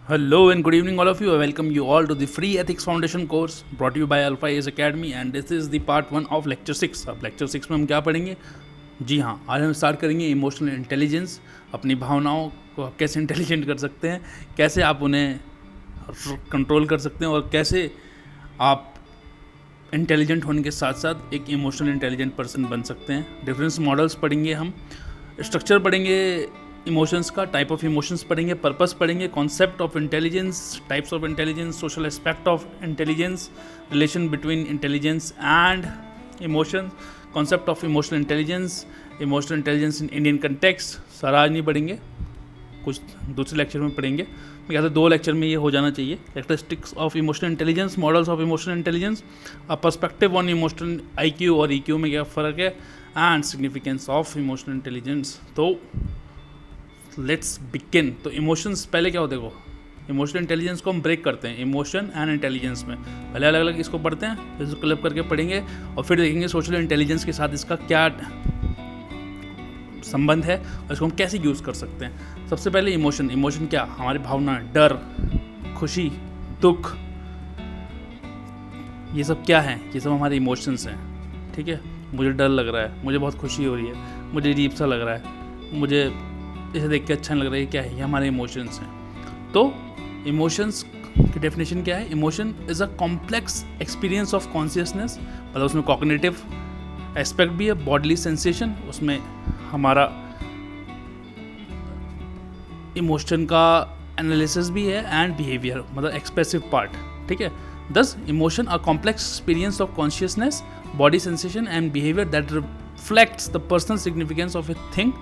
Hello and good evening, all of you. I welcome you all to the free Ethics Foundation course brought to you by Alpha Ace Academy, and this is the part 1 of lecture 6. अब lecture 6 में हम क्या पढ़ेंगे? जी हाँ, आज हम start करेंगे emotional intelligence. अपनी भावनाओं को आप कैसे इंटेलिजेंट कर सकते हैं, कैसे आप उन्हें कंट्रोल कर सकते हैं और कैसे आप इंटेलिजेंट होने के साथ साथ एक इमोशनल इंटेलिजेंट पर्सन बन सकते हैं. डिफरेंस मॉडल्स पढ़ेंगे हम, स्ट्रक्चर पढ़ेंगे इमोशंस का, टाइप ऑफ इमोशंस पढ़ेंगे, पर्पस पढ़ेंगे, concept of intelligence, types of intelligence, social aspect of intelligence, relation between intelligence and emotions, concept of emotional intelligence in Indian context. सारा आज नहीं पढ़ेंगे, कुछ दूसरे लेक्चर में पढ़ेंगे. मैं कहता हूँ 2 लेक्चर में ये हो जाना चाहिए. Characteristics of emotional intelligence, models of emotional intelligence, a perspective on emotional IQ और EQ में क्या फ़र्क है, and significance of emotional intelligence. तो लेट्स बिगिन. तो इमोशंस पहले क्या होते हैं, देखो इमोशनल इंटेलिजेंस को हम ब्रेक करते हैं इमोशन एंड इंटेलिजेंस में. पहले अलग अलग इसको पढ़ते हैं, फिर इसको क्लब करके पढ़ेंगे और फिर देखेंगे सोशल इंटेलिजेंस के साथ इसका क्या संबंध है और इसको हम कैसे यूज़ कर सकते हैं. सबसे पहले इमोशन क्या, हमारी भावना, डर, खुशी, दुख, ये सब क्या है, ये सब हमारे इमोशंस हैं. ठीक है, मुझे डर लग रहा है, मुझे बहुत खुशी हो रही है, मुझे अजीब सा लग रहा है, मुझे इसे देख के अच्छा लग रहा है, क्या है, ये हमारे इमोशंस हैं. तो इमोशंस की डेफिनेशन क्या है? Emotion is a complex experience of consciousness. मतलब उसमें कॉग्निटिव एस्पेक्ट भी है, बॉडीली सेंसेशन, उसमें हमारा इमोशन का एनालिसिस भी है, एंड बिहेवियर मतलब एक्सप्रेसिव पार्ट. ठीक है, दस emotion a complex experience of consciousness, body sensation and behaviour that reflects the personal significance of a thing,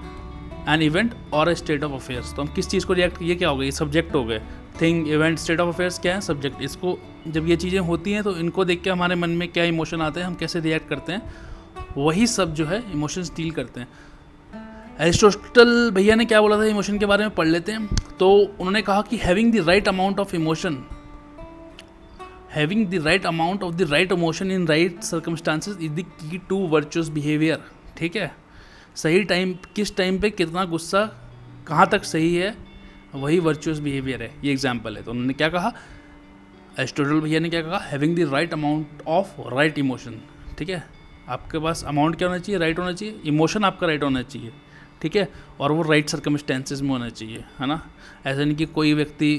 an event और ए स्टेट ऑफ अफेयर्स. तो हम किस चीज़ को रिएक्ट, ये क्या हो गया, ये सब्जेक्ट हो गए. Thing, event, state of affairs क्या है, सब्जेक्ट. इसको जब ये चीज़ें होती हैं तो इनको देख के हमारे मन में क्या इमोशन आते हैं, हम कैसे रिएक्ट करते हैं, वही सब जो है इमोशंस डील करते हैं. एरिस्टोटल भैया ने क्या बोला था इमोशन के बारे में, पढ़ लेते हैं. तो उन्होंने कहा कि having the right amount of emotion, having the right amount of the right emotion in right circumstances is the key to virtuous behaviour. ठीक है, सही टाइम, किस टाइम पे कितना गुस्सा, कहाँ तक सही है, वही वर्चुअस बिहेवियर है. ये एग्जांपल है. तो उन्होंने क्या कहा, एरिस्टोटल भैया ने क्या कहा, having the right amount of right emotion. ठीक है, आपके पास अमाउंट क्या होना चाहिए, राइट होना चाहिए, इमोशन आपका राइट होना चाहिए. ठीक है, और वो राइट सर्कमस्टेंसेस में होना चाहिए, है ना. ऐसा नहीं कि कोई व्यक्ति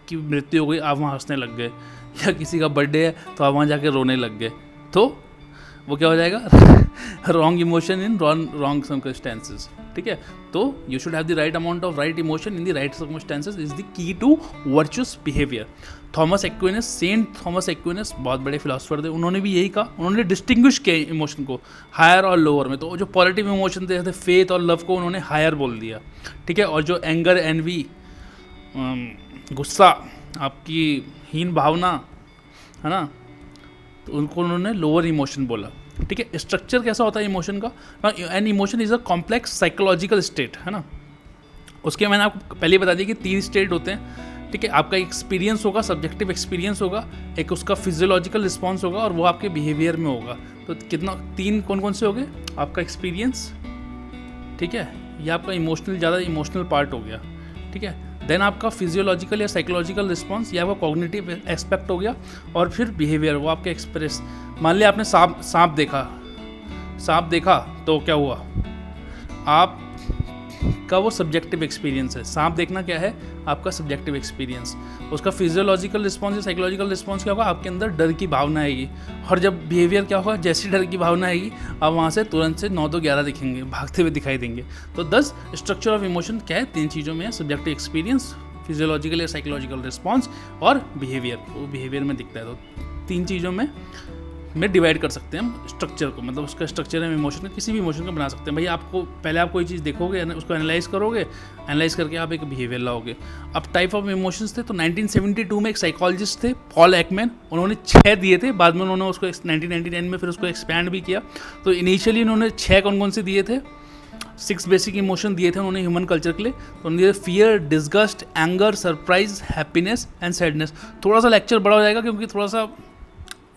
की मृत्यु हो गई आप वहाँ हंसने लग गए, या किसी का बर्थडे है तो आप वहाँ जाके रोने लग गए, तो वो क्या हो जाएगा, wrong emotion in wrong circumstances. ठीक है, तो you should have the right amount of right emotion in the right circumstances is the key to virtuous behaviour. Thomas Aquinas, Saint Thomas Aquinas बहुत बड़े फिलोसफर थे, उन्होंने भी यही कहा. उन्होंने डिस्टिंग्विश किया इमोशन को हायर और लोअर में. तो जो पॉजिटिव इमोशन थे जैसे फेथ और लव को उन्होंने हायर बोल दिया. ठीक है, और जो एंगर, एनवी, गुस्सा, आपकी हीन भावना, है ना, तो उनको उन्होंने लोअर इमोशन बोला. ठीक है, स्ट्रक्चर कैसा होता है इमोशन का, an emotion is a complex psychological state, है ना. उसके मैंने आपको पहले बता दिया कि 3 स्टेट होते हैं. ठीक है, आपका एक्सपीरियंस होगा, सब्जेक्टिव एक्सपीरियंस होगा, एक उसका फिजियोलॉजिकल रिस्पॉन्स होगा, और वो आपके बिहेवियर में होगा. तो कितना, 3 कौन कौन से हो गए, आपका एक्सपीरियंस, ठीक है, ये आपका इमोशनल, ज़्यादा इमोशनल पार्ट हो गया. ठीक है, देन आपका फिजियोलॉजिकल या साइकोलॉजिकल रिस्पॉन्स, या आपका कॉग्निटिव एस्पेक्ट हो गया, और फिर बिहेवियर, वो आपके एक्सप्रेस. मान लिया आपने सांप देखा तो क्या हुआ, आप का वो सब्जेक्टिव एक्सपीरियंस है. सांप देखना क्या है, आपका सब्जेक्टिव एक्सपीरियंस. उसका फिजियोलॉजिकल रिस्पॉन्स या साइकोलॉजिकल रिस्पॉन्स क्या होगा, आपके अंदर डर की भावना आएगी. और जब बिहेवियर क्या होगा, जैसी डर की भावना आएगी आप वहाँ से तुरंत से 9 2 11 दिखेंगे, भागते हुए दिखाई देंगे. तो 10 स्ट्रक्चर ऑफ इमोशन क्या है, 3 चीज़ों में है, सब्जेक्टिव एक्सपीरियंस, फिजियोलॉजिकल या साइकोलॉजिकल रिस्पॉन्स और बिहेवियर. वो बिहेवियर में दिखता है. तो 3 चीज़ों में डिवाइड कर सकते हैं हम स्ट्रक्चर को. मतलब उसका स्ट्रक्चर है इमोशन का, किसी भी इमोशन का बना सकते हैं. भाई आपको पहले आप कोई चीज़ देखोगे, उसको एनालाइज करोगे, एनालाइज करके आप एक बिहेवियर लाओगे. अब टाइप ऑफ इमोशंस थे, तो 1972 में एक साइकोलॉजिस्ट थे पॉल एकमैन, उन्होंने 6 दिए थे. बाद में उन्होंने उसको 1999 में फिर उसको एक्सपैंड भी किया. तो इनिशियली उन्होंने 6 कौन कौन से दिए थे, 6 बेसिक इमोशन दिए थे उन्होंने ह्यूमन कल्चर के लिए. तो उन्होंने fear, disgust, anger, surprise, happiness and sadness. थोड़ा सा लेक्चर बड़ा हो जाएगा क्योंकि थोड़ा सा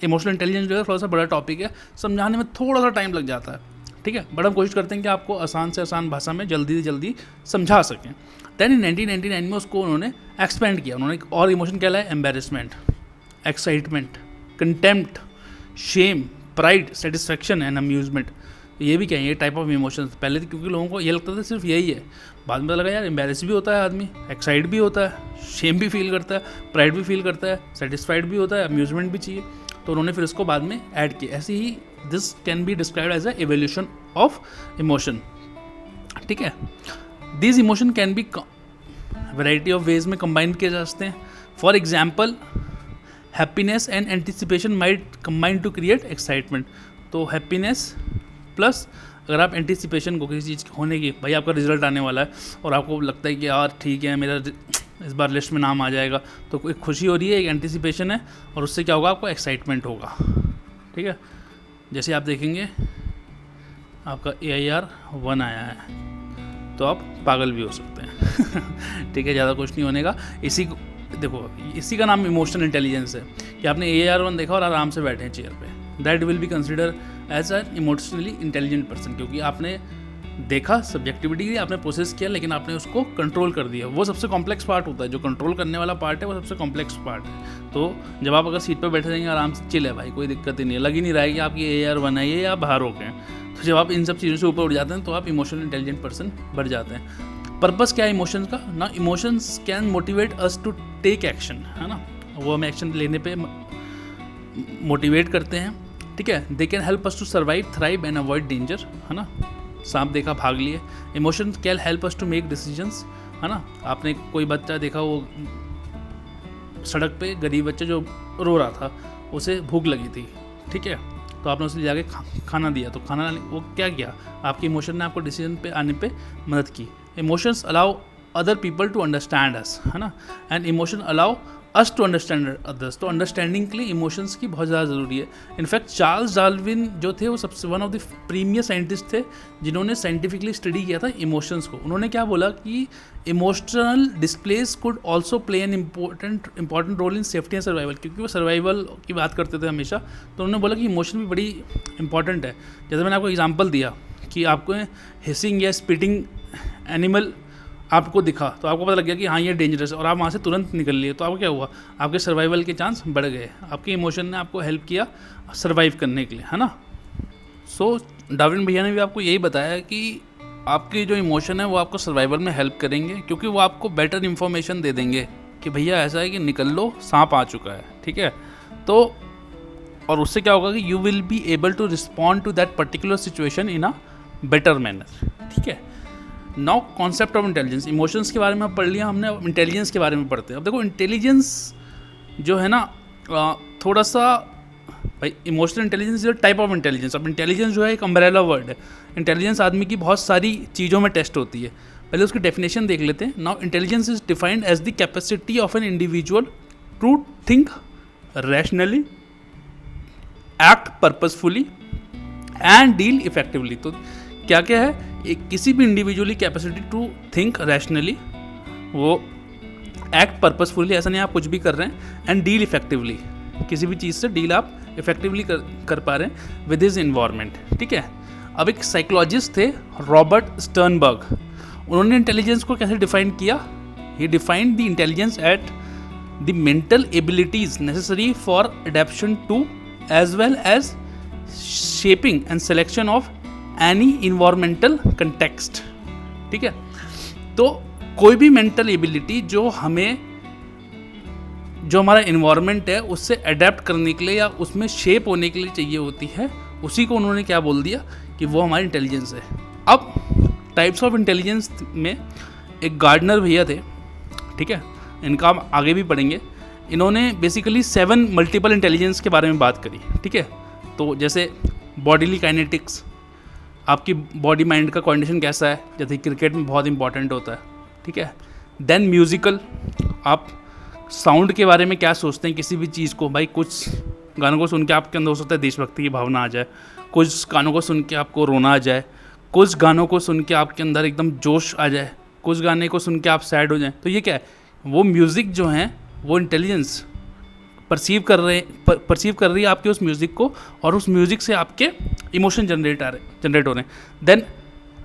इमोशनल इंटेलिजेंस जो है थोड़ा सा बड़ा टॉपिक है, समझाने में थोड़ा सा टाइम लग जाता है. ठीक है, बट हम कोशिश करते हैं कि आपको आसान से आसान भाषा में जल्दी से जल्दी समझा सकें। दैन इन 1999 में उसको उन्होंने एक्सपेंड किया, उन्होंने एक और इमोशन क्या लाया, embarrassment, excitement, contempt, shame, pride, satisfaction and amusement. ये भी क्या है, ये टाइप ऑफ इमोशंस। पहले तो क्योंकि लोगों को ये लगता था सिर्फ यही है, बाद में पता लगा यार एम्बेरस भी होता है आदमी, एक्साइट भी होता है, शेम भी फील करता है, प्राइड भी फील करता है, सेटिस्फाइड भी होता है, अम्यूजमेंट भी चाहिए। तो उन्होंने फिर इसको बाद में ऐड किया। ऐसे ही this can be described as a evolution of emotion. ठीक है, these emotion can be variety of ways में कंबाइन किए जा सकते हैं। For example, happiness and anticipation might combine to create excitement. तो हैप्पीनेस प्लस अगर आप एंटिसिपेशन को किसी चीज़ होने की, भाई आपका रिजल्ट आने वाला है और आपको लगता है कि यार ठीक है मेरा इस बार लिस्ट में नाम आ जाएगा, तो एक खुशी हो रही है, एक एंटिसिपेशन है, और उससे क्या होगा, आपको एक्साइटमेंट होगा। ठीक है, जैसे आप देखेंगे आपका AIR 1 आया है तो आप पागल भी हो सकते हैं। ठीक है, ज़्यादा कुछ नहीं होने का। इसी को देखो, इसी का नाम इमोशनल इंटेलिजेंस है कि आपने AIR 1 देखा और आराम से बैठे हैं चेयर पे, that will be consider as an emotionally intelligent person, क्योंकि आपने देखा, सब्जेक्टिविटी आपने प्रोसेस किया, लेकिन आपने उसको कंट्रोल कर दिया। वो सबसे कॉम्प्लेक्स पार्ट होता है, जो कंट्रोल करने वाला पार्ट है वो सबसे कॉम्प्लेक्स पार्ट है। तो जब आप अगर सीट पर बैठे रहेंगे आराम से, चिल है भाई, कोई दिक्कत ही नहीं है, लग ही नहीं रहा है कि आपकी AIR 1 है या बाहर हो गए हैं। तो जब आप इन सब चीज़ों से ऊपर उठ जाते हैं तो आप इमोशनल इंटेलिजेंट पर्सन बढ़ जाते हैं। पर्पस क्या है इमोशंस का ना, emotions can motivate us to take action, है ना, वो हमें एक्शन लेने पे मोटिवेट करते हैं। ठीक है, they can help us to survive, thrive and avoid danger, है ना, सांप देखा भाग लिए। Emotion can help us to make decisions, है ना, आपने कोई बच्चा देखा वो सड़क पे, गरीब बच्चा जो रो रहा था, उसे भूख लगी थी, ठीक है, तो आपने उसे ले जाके खाना दिया, तो खाना वो क्या किया, आपके इमोशन ने आपको डिसीजन पे आने पे मदद की। Emotions allow other people to understand us, है ना, and emotion allow us to understand others. तो अंडरस्टैंडिंग के लिए इमोशंस की बहुत ज़्यादा ज़रूरी है। इनफैक्ट चार्ल्स डार्विन जो थे वो सबसे one of the premier scientist थे जिन्होंने साइंटिफिकली स्टडी किया था इमोशंस को। उन्होंने क्या बोला कि emotional displays could also play an important role in safety and survival, क्योंकि वो सर्वाइवल की बात करते थे हमेशा। तो उन्होंने बोला कि इमोशन भी बड़ी इंपॉर्टेंट है। जैसे मैंने आपको एग्जाम्पल दिया कि आपको हिसिंग या स्पिटिंग एनिमल आपको दिखा तो आपको पता लग गया कि हाँ ये डेंजरस है और आप वहाँ से तुरंत निकल लिए, तो आपको क्या हुआ, आपके सर्वाइवल के चांस बढ़ गए, आपके इमोशन ने आपको हेल्प किया सर्वाइव करने के लिए, है ना। सो डार्विन भैया ने भी आपको यही बताया कि आपके जो इमोशन है वो आपको सर्वाइवल में हेल्प करेंगे, क्योंकि वो आपको बेटर इन्फॉर्मेशन दे देंगे कि भैया ऐसा है कि निकल लो, सांप आ चुका है, ठीक है। तो और उससे क्या होगा कि you will be able to respond to that particular situation in a better manner, ठीक है। Now concept of intelligence, emotions के बारे में पढ़ लिया हमने, अब इंटेलिजेंस के बारे में पढ़ते हैं। अब देखो इंटेलिजेंस जो है ना थोड़ा सा, भाई emotional intelligence is type of intelligence. अब इंटेलिजेंस जो है एक अम्ब्रेला वर्ड है। इंटेलिजेंस आदमी की बहुत सारी चीज़ों में टेस्ट होती है, पहले उसकी डेफिनेशन देख लेते हैं। Now intelligence is defined as the capacity of an individual to think rationally, act purposefully and deal effectively. तो क्या क्या है, एक किसी भी individually capacity to think rationally, वो एक्ट पर्पसफुली, ऐसा नहीं आप कुछ भी कर रहे हैं, एंड डील इफेक्टिवली, किसी भी चीज़ से डील आप इफेक्टिवली कर पा रहे हैं विद हिज इन्वायरमेंट, ठीक है। अब एक साइकोलॉजिस्ट थे रॉबर्ट स्टर्नबर्ग, उन्होंने इंटेलिजेंस को कैसे डिफाइन किया, he defined the intelligence at the mental abilities necessary for adaption to as well as shaping and selection of any environmental context, ठीक है। तो कोई भी मेंटल एबिलिटी जो हमारा इन्वायरमेंट है उससे अडेप्ट करने के लिए या उसमें शेप होने के लिए चाहिए होती है, उसी को उन्होंने क्या बोल दिया कि वो हमारी इंटेलिजेंस है। अब टाइप्स ऑफ इंटेलिजेंस में एक गार्डनर भैया थे, ठीक है, इनका हम आगे भी पढ़ेंगे। इन्होंने बेसिकली 7 मल्टीपल इंटेलिजेंस के बारे में बात करी, ठीक है। तो जैसे बॉडीली काइनेटिक्स, आपकी बॉडी माइंड का कोऑर्डिनेशन कैसा है, जैसे क्रिकेट में बहुत इंपॉर्टेंट होता है, ठीक है। देन म्यूज़िकल, आप साउंड के बारे में क्या सोचते हैं किसी भी चीज़ को, भाई कुछ गानों को सुन के आपके अंदर हो सकता है देशभक्ति की भावना आ जाए, कुछ गानों को सुन के आपको रोना आ जाए, कुछ गानों को सुन के आपके अंदर एकदम जोश आ जाए, कुछ गाने को सुन के आप सैड हो जाएं। तो ये क्या है, वो म्यूज़िक जो है वो इंटेलिजेंस परसीव कर रही है आपके उस म्यूज़िक को, और उस म्यूज़िक से आपके इमोशन जनरेट हो रहे हैं। देन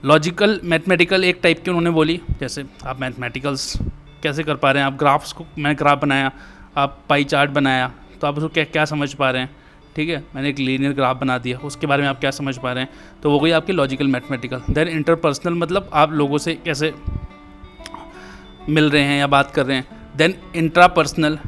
लॉजिकल मैथमेटिकल एक टाइप की उन्होंने बोली, जैसे आप मैथमेटिकल्स कैसे कर पा रहे हैं, आप ग्राफ्स को, मैंने ग्राफ बनाया, आप पाई चार्ट बनाया, तो आप उसको क्या समझ पा रहे हैं, ठीक है, मैंने एक लीनियर ग्राफ बना दिया, उसके बारे में आप क्या समझ पा रहे हैं, तो वो गई आपकी लॉजिकल मैथमेटिकल। देन इंटरपर्सनल मतलब आप लोगों से कैसे मिल रहे हैं या बात कर रहे हैं। देन इंट्रापर्सनल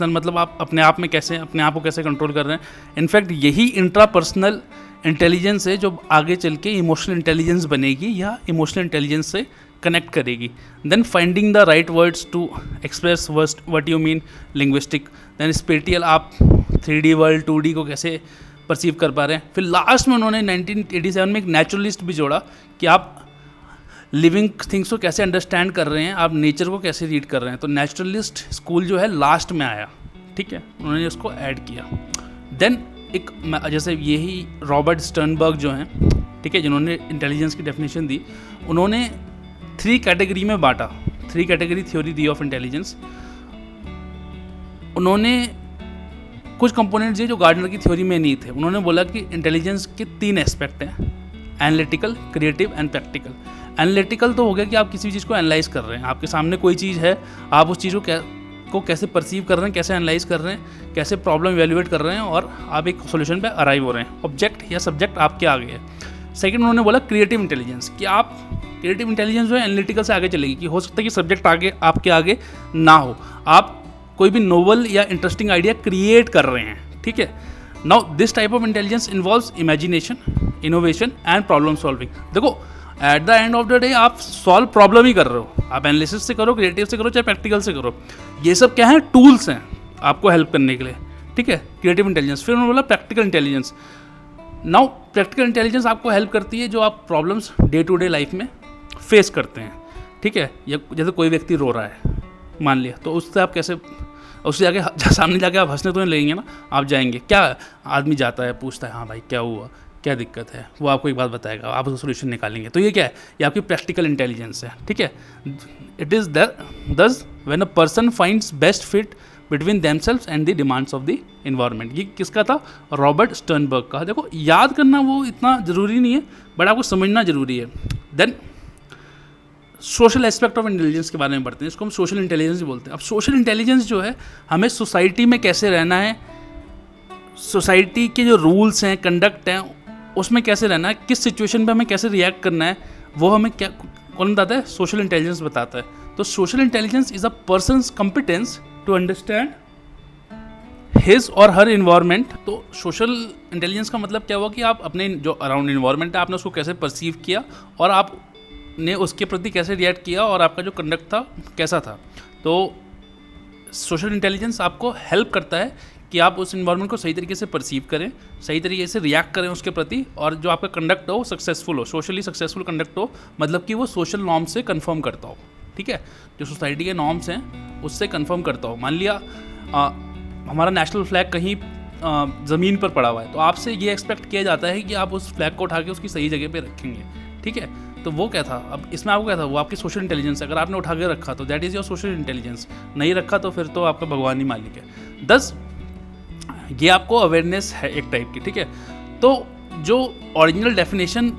मतलब आप अपने आप में कैसे, अपने आप को कैसे कंट्रोल कर रहे हैं। इनफैक्ट यही इंट्रापर्सनल इंटेलिजेंस है जो आगे चल के इमोशनल इंटेलिजेंस बनेगी या इमोशनल इंटेलिजेंस से कनेक्ट करेगी। Then finding the right words to express what you mean, linguistic. Then spatial, आप 3D वर्ल्ड 2D को कैसे परसीव कर पा रहे हैं। फिर लास्ट में उन्होंने 1987 में एक नेचुरलिस्ट भी जोड़ा कि आप लिविंग थिंग्स को कैसे अंडरस्टैंड कर रहे हैं, आप नेचर को कैसे रीड कर रहे हैं। तो नेचुरलिस्ट स्कूल जो है लास्ट में आया, ठीक है, उन्होंने उसको ऐड किया। देन एक जैसे यही रॉबर्ट स्टर्नबर्ग जो हैं, ठीक है, जिन्होंने इंटेलिजेंस की डेफिनेशन दी, उन्होंने 3 कैटेगरी में बांटा, 3 category theory the of intelligence. उन्होंने कुछ कंपोनेंट्स दिए जो गार्डनर की थ्योरी में नहीं थे। उन्होंने बोला कि इंटेलिजेंस के 3 एस्पेक्ट हैं, analytical, creative and practical. Analytical तो हो गया कि आप किसी चीज़ को एनालाइज कर रहे हैं, आपके सामने कोई चीज़ है, आप उस चीज़ को कैसे परसीव कर रहे हैं, कैसे एनालाइज कर रहे हैं, कैसे प्रॉब्लम इवैल्यूएट कर रहे हैं, और आप एक सोल्यूशन पे अराइव हो रहे हैं। ऑब्जेक्ट या सब्जेक्ट आपके आगे है। सेकंड उन्होंने बोला क्रिएटिव इंटेलिजेंस, कि आप क्रिएटिव इंटेलिजेंस जो है एनालिटिकल से आगे चलेगी, कि हो सकता है कि सब्जेक्ट आपके आगे ना हो, आप कोई भी नोवल या इंटरेस्टिंग आइडिया क्रिएट कर रहे हैं, ठीक है। Now this type of intelligence involves imagination, innovation and problem solving. देखो at the end of the day आप सॉल्व प्रॉब्लम ही कर रहे हो, आप एनालिसिस से करो, क्रिएटिव से करो, चाहे प्रैक्टिकल से करो, ये सब क्या है, टूल्स हैं आपको हेल्प करने के लिए, ठीक है, क्रिएटिव इंटेलिजेंस। फिर उन्होंने बोला practical intelligence. Now practical intelligence आपको हेल्प करती है जो आप problems day to day life में फेस करते हैं, ठीक है। या जैसे कोई व्यक्ति रो रहा है मान लिया, तो उससे आप कैसे, उससे जाके सामने जाके आप हंसने तो नहीं लगेंगे ना, आप जाएंगे, क्या आदमी जाता है पूछता है, हाँ भाई क्या हुआ, क्या दिक्कत है, वो आपको एक बात बताएगा, आप उसका सोल्यूशन निकालेंगे। तो ये क्या है, ये आपकी प्रैक्टिकल इंटेलिजेंस है, ठीक है। इट इज़ दस when a person finds best fit between themselves and the demands of the environment. ये किसका था, रॉबर्ट स्टर्नबर्ग का। देखो याद करना वो इतना ज़रूरी नहीं है, बट आपको समझना ज़रूरी है। Then social aspect of intelligence के बारे में पढ़ते हैं, इसको हम सोशल इंटेलिजेंस भी बोलते हैं। अब सोशल इंटेलिजेंस जो है, हमें सोसाइटी में कैसे रहना है, सोसाइटी के जो रूल्स हैं, कंडक्ट हैं, उसमें कैसे रहना है, किस सिचुएशन पे हमें कैसे रिएक्ट करना है, वो हमें क्या कौन बताता है, सोशल इंटेलिजेंस बताता है। तो social intelligence is a person's competence to understand his और हर इन्वायरमेंट। तो सोशल इंटेलिजेंस का मतलब क्या हुआ कि आप अपने जो अराउंड इन्वायरमेंट है, आपने उसको कैसे परसीव किया और आपने उसके प्रति कैसे रिएक्ट किया, और आपका जो कंडक्ट था कैसा था। तो सोशल इंटेलिजेंस आपको हेल्प करता है कि आप उस इन्वायरमेंट को सही तरीके से परसीव करें, सही तरीके से रिएक्ट करें उसके प्रति, और जो आपका कंडक्ट हो सक्सेसफुल हो, सोशली सक्सेसफुल कंडक्ट हो, मतलब कि वो सोशल नॉर्म से कंफर्म करता हो, ठीक है, जो सोसाइटी के नॉर्म्स हैं उससे कंफर्म करता हो। मान लिया हमारा नेशनल फ्लैग कहीं ज़मीन पर पड़ा हुआ है, तो आपसे ये एक्सपेक्ट किया जाता है कि आप उस फ्लैग को उठा के उसकी सही जगह पे रखेंगे, ठीक है। तो वो क्या था, अब इसमें आपको क्या था, वो आपकी सोशल इंटेलिजेंस। अगर आपने उठा के रखा तो that is your social intelligence, नहीं रखा तो फिर तो आपका भगवान ही मालिक है। 10 ये आपको अवेयरनेस है एक टाइप की, ठीक है। तो जो ओरिजिनल डेफिनेशन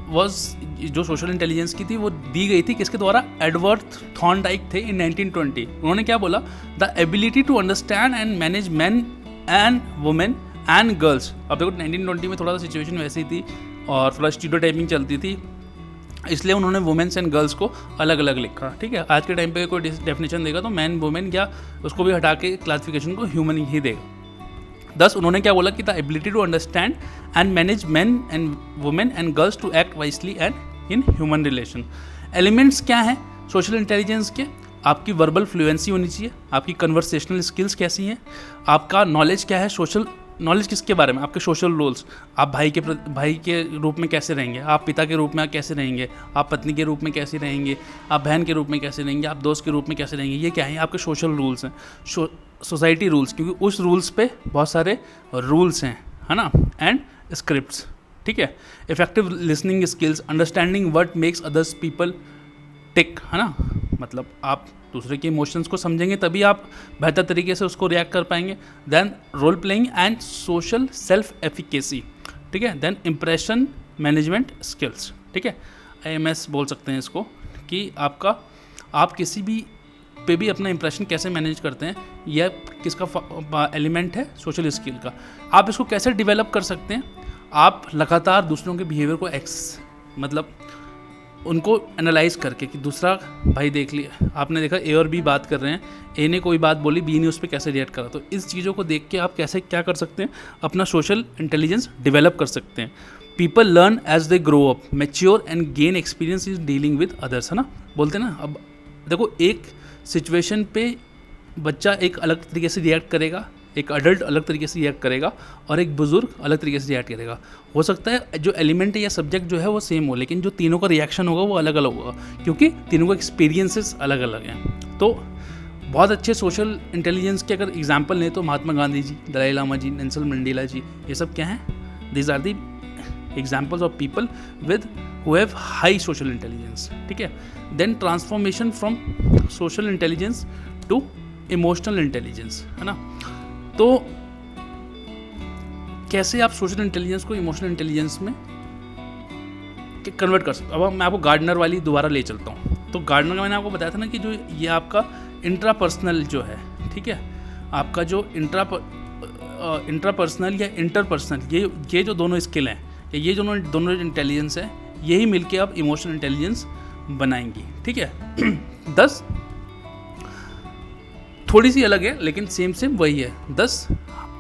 जो सोशल इंटेलिजेंस की थी वो दी गई थी किसके द्वारा, एडवर्ड थॉर्नडाइक थे इन 1920। उन्होंने क्या बोला, the ability to understand and manage man and women and girls. अब देखो 1920 में थोड़ा सा सिचुएशन वैसी थी और थोड़ा स्टीरियोटाइपिंग चलती थी, इसलिए उन्होंने वुमेन्स एंड गर्ल्स को अलग अलग लिखा, ठीक है। आज के टाइम पे कोई डेफिनेशन देगा तो मैन वुमेन या उसको भी हटा के क्लासिफिकेशन को ह्यूमन ही देगा। 10 उन्होंने क्या बोला कि the ability to understand and manage man and women and girls to act wisely and in human relation. Elements क्या हैं सोशल इंटेलिजेंस के, आपकी वर्बल फ्लुएंसी होनी चाहिए, आपकी कन्वर्सेशनल स्किल्स कैसी हैं, आपका नॉलेज क्या है, सोशल नॉलेज किसके बारे में, आपके सोशल रोल्स, आप भाई के रूप में कैसे रहेंगे, आप पिता के रूप में कैसे रहेंगे, आप पत्नी के रूप में कैसे रहेंगे, आप बहन के रूप में कैसे रहेंगे, आप दोस्त के रूप में कैसे रहेंगे, ये क्या है, आपके सोशल रूल्स हैं, सोसाइटी रूल्स, क्योंकि उस रूल्स पे बहुत सारे रूल्स हैं, है ना, एंड स्क्रिप्ट्स, ठीक है। Effective listening skills, understanding what makes others people tick, है ना, मतलब आप दूसरे के इमोशंस को समझेंगे तभी आप बेहतर तरीके से उसको रिएक्ट कर पाएंगे। Then role playing and social self efficacy, ठीक है। देन इम्प्रेशन मैनेजमेंट स्किल्स, ठीक है, AMS बोल सकते हैं इसको, कि आप किसी भी पे भी अपना इंप्रेशन कैसे मैनेज करते हैं, यह किसका एलिमेंट है, सोशल स्किल का। आप इसको कैसे डेवलप कर सकते हैं, आप लगातार दूसरों के बिहेवियर को मतलब उनको एनालाइज करके कि दूसरा भाई देख लिया, आपने देखा A और B बात कर रहे हैं, A ने कोई बात बोली, B ने उस पर कैसे रिएक्ट करा, तो इस चीज़ों को देख के आप कैसे क्या कर सकते हैं, अपना सोशल इंटेलिजेंस डेवलप कर सकते हैं। People learn as they grow up, mature and gain experience is dealing with others, है ना, बोलते हैं ना। अब देखो, एक सिचुएशन पे बच्चा एक अलग तरीके से रिएक्ट करेगा, एक अडल्ट अलग तरीके से रिएक्ट करेगा और एक बुजुर्ग अलग तरीके से रिएक्ट करेगा। हो सकता है जो एलिमेंट है या सब्जेक्ट जो है वो सेम हो, लेकिन जो तीनों का रिएक्शन होगा वो अलग अलग होगा, क्योंकि तीनों के एक्सपीरियंसेस अलग अलग हैं। तो बहुत अच्छे सोशल इंटेलिजेंस के अगर एग्जाम्पल लें तो Mahatma Gandhi ji, Dalai Lama ji, Nelson Mandela ji, ये सब क्या हैं, these are the examples of people with who have high social intelligence, ठीक है। Then transformation from social intelligence to emotional intelligence, है ना। तो कैसे आप सोशल इंटेलिजेंस को इमोशनल इंटेलिजेंस में कन्वर्ट कर सकते हो। अब मैं आपको गार्डनर वाली दोबारा ले चलता हूँ। तो गार्डनर का मैंने आपको बताया था ना कि जो ये आपका इंट्रापर्सनल जो है, ठीक है, आपका जो इंट्रापर्सनल या इंटरपर्सनल, ये जो दोनों स्किल हैं, ये दोनों इंटेलिजेंस है, यही मिलके आप इमोशनल इंटेलिजेंस बनाएंगी, ठीक है। 10 थोड़ी सी अलग है लेकिन सेम वही है 10।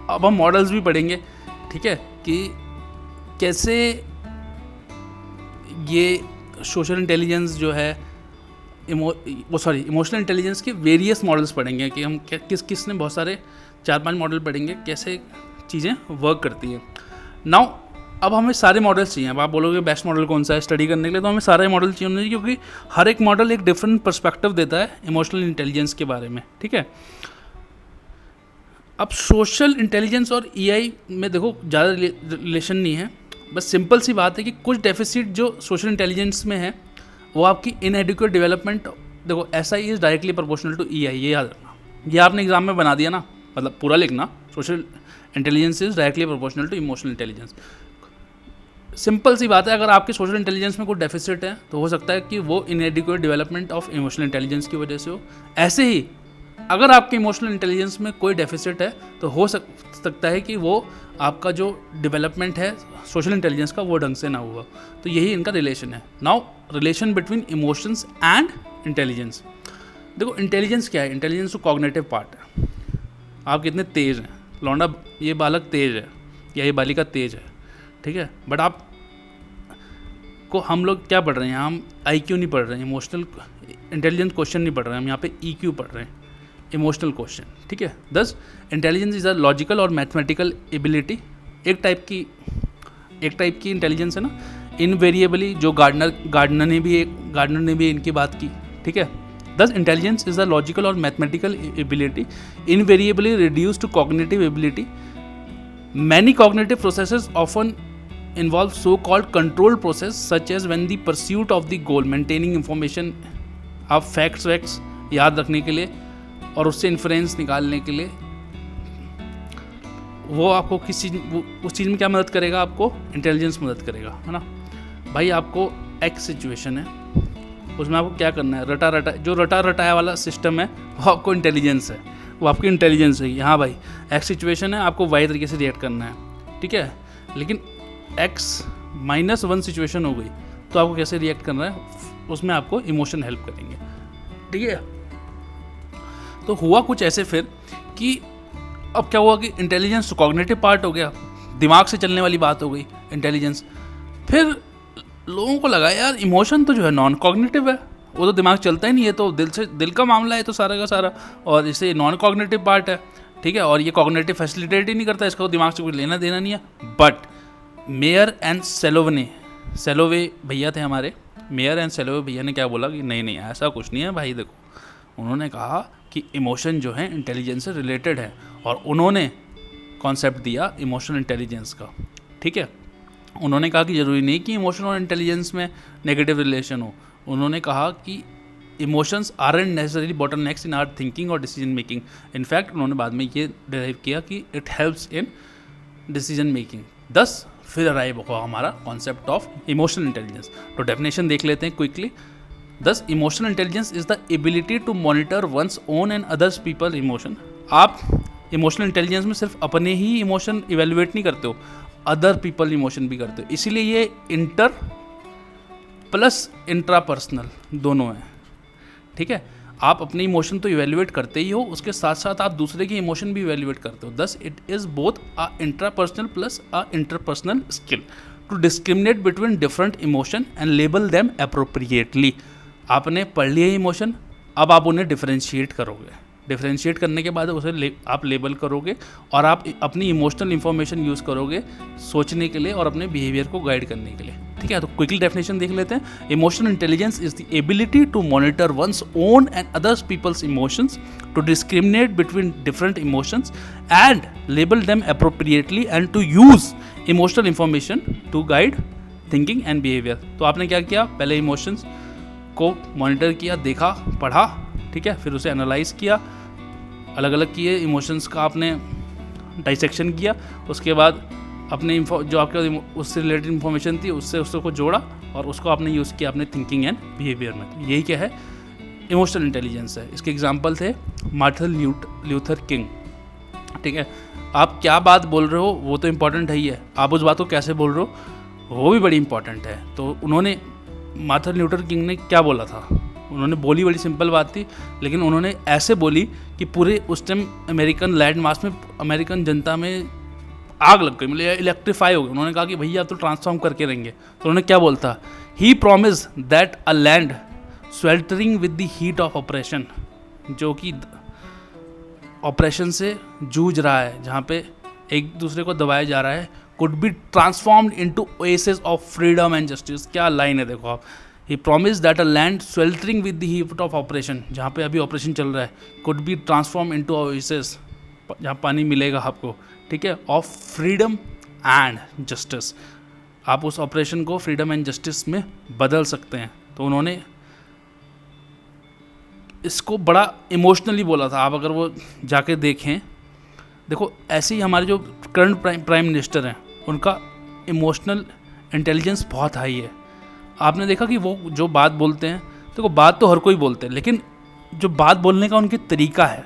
अब हम मॉडल्स भी पढ़ेंगे, ठीक है, कि कैसे ये सोशल इंटेलिजेंस जो है इमोशनल इंटेलिजेंस के वेरियस मॉडल्स पढ़ेंगे, कि हम किसने बहुत सारे 4-5 मॉडल पढ़ेंगे, कैसे चीज़ें वर्क करती हैं। नाउ अब हमें सारे मॉडल्स चाहिए। अब आप बोलोगे बेस्ट मॉडल कौन सा है स्टडी करने के लिए, तो हमें सारे मॉडल चाहिए, क्योंकि हर एक मॉडल एक डिफरेंट पर्सपेक्टिव देता है इमोशनल इंटेलिजेंस के बारे में, ठीक है। अब सोशल इंटेलिजेंस और EI में देखो ज़्यादा रिलेशन नहीं है, बस सिंपल सी बात है कि कुछ डेफिसिट जो सोशल इंटेलिजेंस में है वो आपकी इनएडिक्वेट डेवलपमेंट, देखो SI is directly proportional to EI, ये याद रखना। ये आपने एग्जाम में बना दिया ना, मतलब पूरा लिखना, social intelligence is directly proportional to emotional intelligence. Simple सी बात है, अगर आपके सोशल इंटेलिजेंस में कोई डेफिसिट है तो हो सकता है कि वो इनएडिक्वेट डेवलपमेंट ऑफ इमोशनल इंटेलिजेंस की वजह से हो। ऐसे ही अगर आपके इमोशनल इंटेलिजेंस में कोई डेफिसिट है तो हो सकता है कि वो आपका जो डेवलपमेंट है सोशल इंटेलिजेंस का वो ढंग से ना हुआ। तो यही इनका रिलेशन है। Now relation between emotions and intelligence. देखो इंटेलिजेंस क्या है, इंटेलिजेंस तो कॉग्निटिव पार्ट है। आप कितने तेज़ हैं, लौंडा ये बालक तेज़ है या ये बालिका तेज़ है, ठीक है, बट आप को हम लोग क्या पढ़ रहे हैं, हम IQ नहीं पढ़ रहे हैं, इमोशनल इंटेलिजेंस क्वेश्चन नहीं पढ़ रहे हैं, हम यहाँ पे EQ पढ़ रहे हैं, इमोशनल क्वेश्चन, ठीक है। 10 इंटेलिजेंस इज़ अ लॉजिकल और मैथमेटिकल एबिलिटी। एक टाइप की इंटेलिजेंस है ना, इनवेरिएबली, जो गार्डनर ने भी इनकी बात की, ठीक है। 10 इंटेलिजेंस इज़ अ लॉजिकल और mathematical ability invariably reduce to cognitive ability. Many cognitive processes often involve so-called control process such as when the pursuit of the goal, maintaining information, आप फैक्ट्स याद रखने के लिए और उससे इन्फ्रेंस निकालने के लिए, वो आपको उस चीज़ में क्या मदद करेगा, आपको इंटेलिजेंस मदद करेगा, है ना भाई। आपको एक्स सिचुएशन है, उसमें आपको क्या करना है, रटा रटाया वाला सिस्टम है, वो आपको इंटेलिजेंस है, वो आपकी इंटेलिजेंस है। हाँ भाई, एक्स सिचुएशन है, आपको वाई तरीके से रिएक्ट करना है, ठीक है। लेकिन x-1 सिचुएशन हो गई तो आपको कैसे रिएक्ट करना है, उसमें आपको इमोशन हेल्प करेंगे, ठीक है। तो हुआ कुछ ऐसे फिर कि अब क्या हुआ कि इंटेलिजेंस कॉग्निटिव पार्ट हो गया, दिमाग से चलने वाली बात हो गई इंटेलिजेंस। फिर लोगों को लगा यार इमोशन तो जो है नॉन कॉग्निटिव है, वो तो दिमाग चलता ही नहीं है, तो दिल का मामला है तो सारा का सारा, और इसे नॉन कॉग्निटिव पार्ट है, ठीक है, और ये कॉग्निटिव फैसिलिटेट ही नहीं करता, इसका दिमाग से कुछ लेना देना नहीं है। बट मेयर एंड सेलोवे भैया थे हमारे, मेयर एंड सेलोवे भैया ने क्या बोला कि नहीं ऐसा कुछ नहीं है भाई। देखो उन्होंने कहा कि इमोशन जो है इंटेलिजेंस से रिलेटेड है, और उन्होंने कॉन्सेप्ट दिया इमोशनल इंटेलिजेंस का, ठीक है। उन्होंने कहा कि ज़रूरी नहीं कि इमोशन और इंटेलिजेंस में नेगेटिव रिलेशन हो, उन्होंने कहा कि emotions aren't necessary bottlenecks in our thinking और डिसीजन मेकिंग. इनफैक्ट उन्होंने बाद में ये डिराइव किया कि it helps in decision making. Thus फिर अराइव हुआ हमारा कॉन्सेप्ट ऑफ इमोशनल इंटेलिजेंस. तो डेफिनेशन देख लेते हैं quickly. Thus emotional intelligence is the ability to monitor one's own and others people emotion. आप इमोशनल इंटेलिजेंस में सिर्फ अपने ही इमोशन इवेल्युएट नहीं करते हो, अदर पीपल इमोशन भी करते हो. इसीलिए ये इंटर प्लस इंट्रापर्सनल दोनों हैं. ठीक है, आप अपने इमोशन तो इवेल्युएट करते ही हो, उसके साथ साथ आप दूसरे के इमोशन भी इवेल्युएट करते हो. Thus it is both a intrapersonal plus a interpersonal skill to discriminate between different emotion and label them appropriately. आपने पढ़ लिए इमोशन, अब आप उन्हें डिफरेंशिएट करोगे. डिफरेंशिएट करने के बाद उसे आप लेबल करोगे और आप अपनी इमोशनल इंफॉर्मेशन यूज़ करोगे सोचने के लिए और अपने बिहेवियर को गाइड करने के लिए. ठीक है, तो क्विकली डेफिनेशन देख लेते हैं. Emotional intelligence is the ability to monitor one's own and others people's emotions, to discriminate between different emotions and label them appropriately and to use emotional information to guide thinking and behaviour. तो आपने क्या किया, पहले emotions को monitor किया, देखा, पढ़ा. ठीक है, फिर उसे एनालाइज किया, अलग अलग किए इमोशंस का आपने डाइसेक्शन किया. उसके बाद अपने जो आपके उससे रिलेटेड इन्फॉर्मेशन थी उससे को जोड़ा और उसको आपने यूज़ किया अपने थिंकिंग एंड बिहेवियर में. तो यही क्या है, इमोशनल इंटेलिजेंस है. इसके एग्जांपल थे मार्टिन ल्यूथर किंग. ठीक है, आप क्या बात बोल रहे हो वो तो इम्पॉर्टेंट है ही है, आप उस बात को कैसे बोल रहे हो वो भी बड़ी इंपॉर्टेंट है. तो उन्होंने मार्टिन ल्यूथर किंग ने क्या बोला था, उन्होंने बोली बड़ी सिंपल बात थी, लेकिन उन्होंने ऐसे बोली कि पूरे उस टाइम अमेरिकन लैंड मास में अमेरिकन जनता में आग लग गई, मतलब इलेक्ट्रीफाई हो गई. उन्होंने कहा कि भैया तो ट्रांसफॉर्म करके रहेंगे. तो उन्होंने क्या बोलता, he promised that a land sweltering with the heat of operation, जो कि ऑपरेशन से जूझ रहा है, जहाँ पे एक दूसरे को दबाया जा रहा है, could be transformed into oasis of freedom and justice. क्या लाइन है, देखो आप. He promised that a land sweltering with the heat of operation, जहाँ पे अभी ऑपरेशन चल रहा है, could be transform into oasis, जहाँ पानी मिलेगा आपको. ठीक है, ऑफ फ्रीडम एंड जस्टिस. आप उस ऑपरेशन को फ्रीडम एंड जस्टिस में बदल सकते हैं. तो उन्होंने इसको बड़ा इमोशनली बोला था. आप अगर वो जाके देखें, देखो ऐसे ही हमारे जो करंट प्राइम मिनिस्टर हैं उनका इमोशनल इंटेलिजेंस बहुत हाई है. आपने देखा कि वो जो बात बोलते हैं, देखो बात तो हर कोई बोलते हैं, लेकिन जो बात बोलने का उनकी तरीका है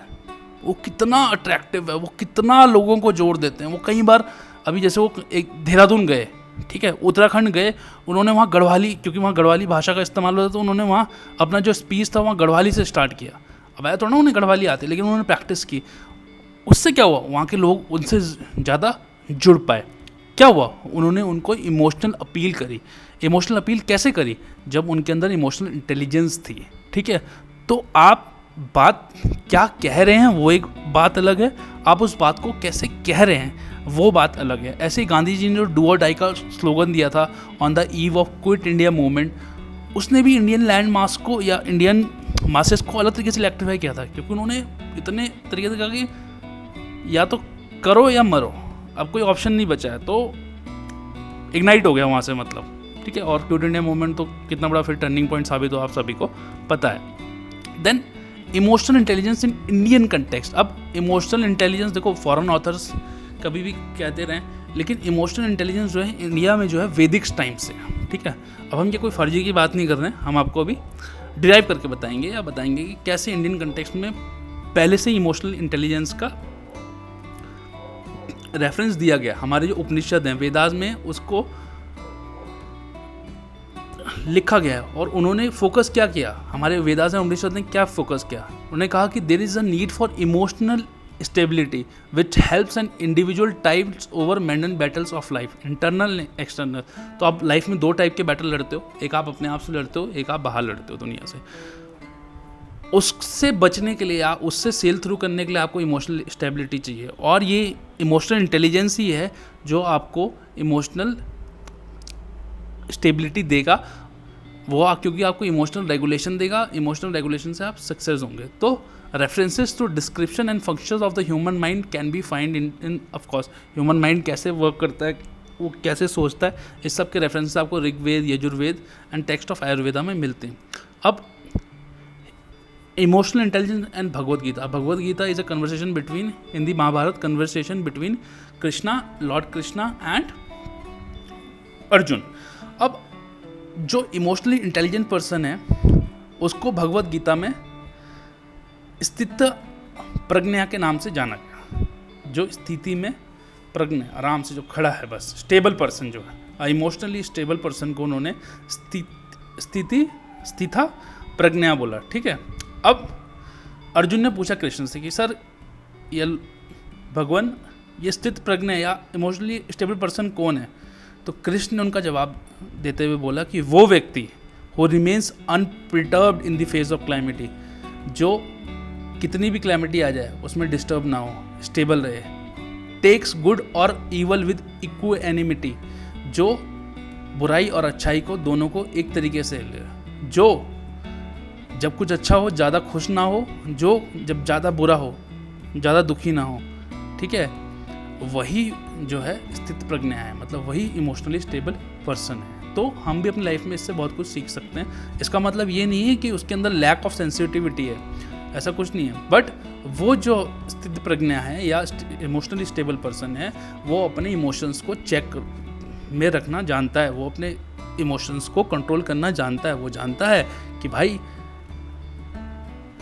वो कितना अट्रैक्टिव है, वो कितना लोगों को जोड़ देते हैं. वो कई बार, अभी जैसे वो एक देहरादून गए, ठीक है, उत्तराखंड गए, उन्होंने वहाँ गढ़वाली, क्योंकि वहाँ गढ़वाली भाषा का इस्तेमाल होता है, तो उन्होंने वहाँ अपना जो स्पीच था वहाँ गढ़वाली से स्टार्ट किया. अब आया थोड़ा ना उन्हें गढ़वाली आती, लेकिन उन्होंने प्रैक्टिस की. उससे क्या हुआ, वहाँ के लोग उनसे ज़्यादा जुड़ पाए. क्या हुआ, उन्होंने उनको इमोशनल अपील करी. इमोशनल अपील कैसे करी, जब उनके अंदर इमोशनल इंटेलिजेंस थी. ठीक है, तो आप बात क्या कह रहे हैं वो एक बात अलग है, आप उस बात को कैसे कह रहे हैं वो बात अलग है. ऐसे ही गांधी जी ने जो डू और डाई का स्लोगन दिया था on the eve of quit India movement, उसने भी इंडियन लैंड मास को या इंडियन मासेस को अलग तरीके से इलेक्ट्रीफाई किया था, क्योंकि उन्होंने इतने तरीके से कहा कि या तो करो या मरो, अब कोई ऑप्शन नहीं बचा है. तो इग्नाइट हो गया वहाँ से, मतलब. ठीक है, और क्विट इंडिया मूवमेंट तो कितना बड़ा फिर टर्निंग पॉइंट साबित हो आप सभी को पता है. Then emotional intelligence in Indian context. अब इमोशनल इंटेलिजेंस देखो, फॉरेन ऑथर्स कभी भी कहते रहें, लेकिन इमोशनल इंटेलिजेंस जो है इंडिया में जो है वैदिक टाइम से. ठीक है, अब हम ये कोई फर्जी की बात नहीं कर रहे हैं, हम आपको अभी डिराइव करके बताएंगे या बताएंगे कि कैसे इंडियन कंटेक्स्ट में पहले से इमोशनल इंटेलिजेंस का रेफरेंस दिया गया. हमारे जो उपनिषद हैं, वेदास में उसको लिखा गया है, और उन्होंने फोकस क्या किया, हमारे वेदास एंड उपनिषद ने क्या फोकस किया. उन्होंने कहा कि there is a need for emotional stability which helps an individual types over mundane battles of life, internal external. तो आप लाइफ में दो टाइप के बैटल लड़ते हो, एक आप अपने आप से लड़ते हो, एक आप बाहर लड़ते हो दुनिया से. उससे बचने के लिए या उससे सेल थ्रू करने के लिए आपको इमोशनल स्टेबिलिटी चाहिए, और ये इमोशनल इंटेलिजेंस ही है जो आपको इमोशनल स्टेबिलिटी देगा. वो क्योंकि आपको इमोशनल रेगुलेशन देगा, इमोशनल रेगुलेशन से आप सक्सेस होंगे. तो references to description and functions of the human mind can be find in of course. Human mind कैसे वर्क करता है, वो कैसे सोचता है, इस सब के रेफरेंसेस आपको Rigveda, Yajurveda and text of Ayurveda में मिलते हैं. अब emotional intelligence and Bhagavad Gita. Bhagavad Gita is a conversation between, in the Mahabharata, conversation between Krishna, Lord Krishna and Arjun. अब जो इमोशनली इंटेलिजेंट पर्सन है उसको भगवद गीता में स्थित प्रज्ञा के नाम से जाना गया. जो स्थिति में प्रज्ञा, आराम से जो खड़ा है, बस स्टेबल पर्सन जो है, इमोशनली स्टेबल पर्सन को उन्होंने स्थिता प्रज्ञा बोला. ठीक है. अब अर्जुन ने पूछा कृष्ण से कि सर ये भगवान, ये स्थित प्रज्ञा या इमोशनली स्टेबल पर्सन कौन है? तो कृष्ण ने उनका जवाब देते हुए बोला कि वो व्यक्ति who remains unperturbed in the face of calamity, जो कितनी भी क्लैमिटी आ जाए उसमें डिस्टर्ब ना हो, स्टेबल रहे. टेक्स गुड और इवल विद इक्वानिमिटी, जो बुराई और अच्छाई को दोनों को एक तरीके से ले. जो जब कुछ अच्छा हो ज़्यादा खुश ना हो, जो जब ज़्यादा बुरा हो ज़्यादा दुखी ना हो. ठीक है. वही जो है स्थित प्रज्ञा है, मतलब वही इमोशनली स्टेबल पर्सन है. तो हम भी अपनी लाइफ में इससे बहुत कुछ सीख सकते हैं. इसका मतलब ये नहीं है कि उसके अंदर लैक ऑफ सेंसिटिविटी है, ऐसा कुछ नहीं है. बट वो जो स्थित प्रज्ञा है या इमोशनली स्टेबल पर्सन है, वो अपने इमोशंस को चेक में रखना जानता है, वो अपने इमोशंस को कंट्रोल करना जानता है. वो जानता है कि भाई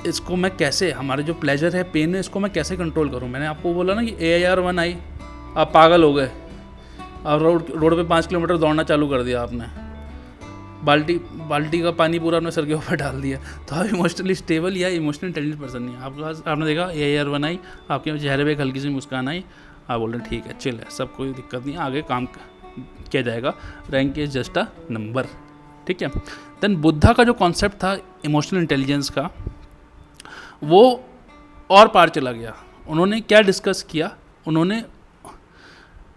इसको मैं कैसे, हमारे जो प्लेजर है, पेन है, इसको मैं कैसे कंट्रोल करूं. मैंने आपको बोला ना कि AIR-1 आई, आप पागल हो गए, आप रोड पे 5 किलोमीटर दौड़ना चालू कर दिया आपने, बाल्टी का पानी पूरा अपने सर के ऊपर डाल दिया. तो आप इमोशनली स्टेबल या इमोशनली इंटेलिजेंट पर्सन नहीं है. आपने देखा AIR-1 आई, आपके चेहरे पे एक हल्की सी मुस्कान आई, आप बोल रहे ठीक है, चिल है, सब कोई दिक्कत नहीं है, आगे काम किया जाएगा, rank is just a number. ठीक है. देन बुद्धा का जो कॉन्सेप्ट था इमोशनल इंटेलिजेंस का, वो और पार चला गया. उन्होंने क्या डिस्कस किया, उन्होंने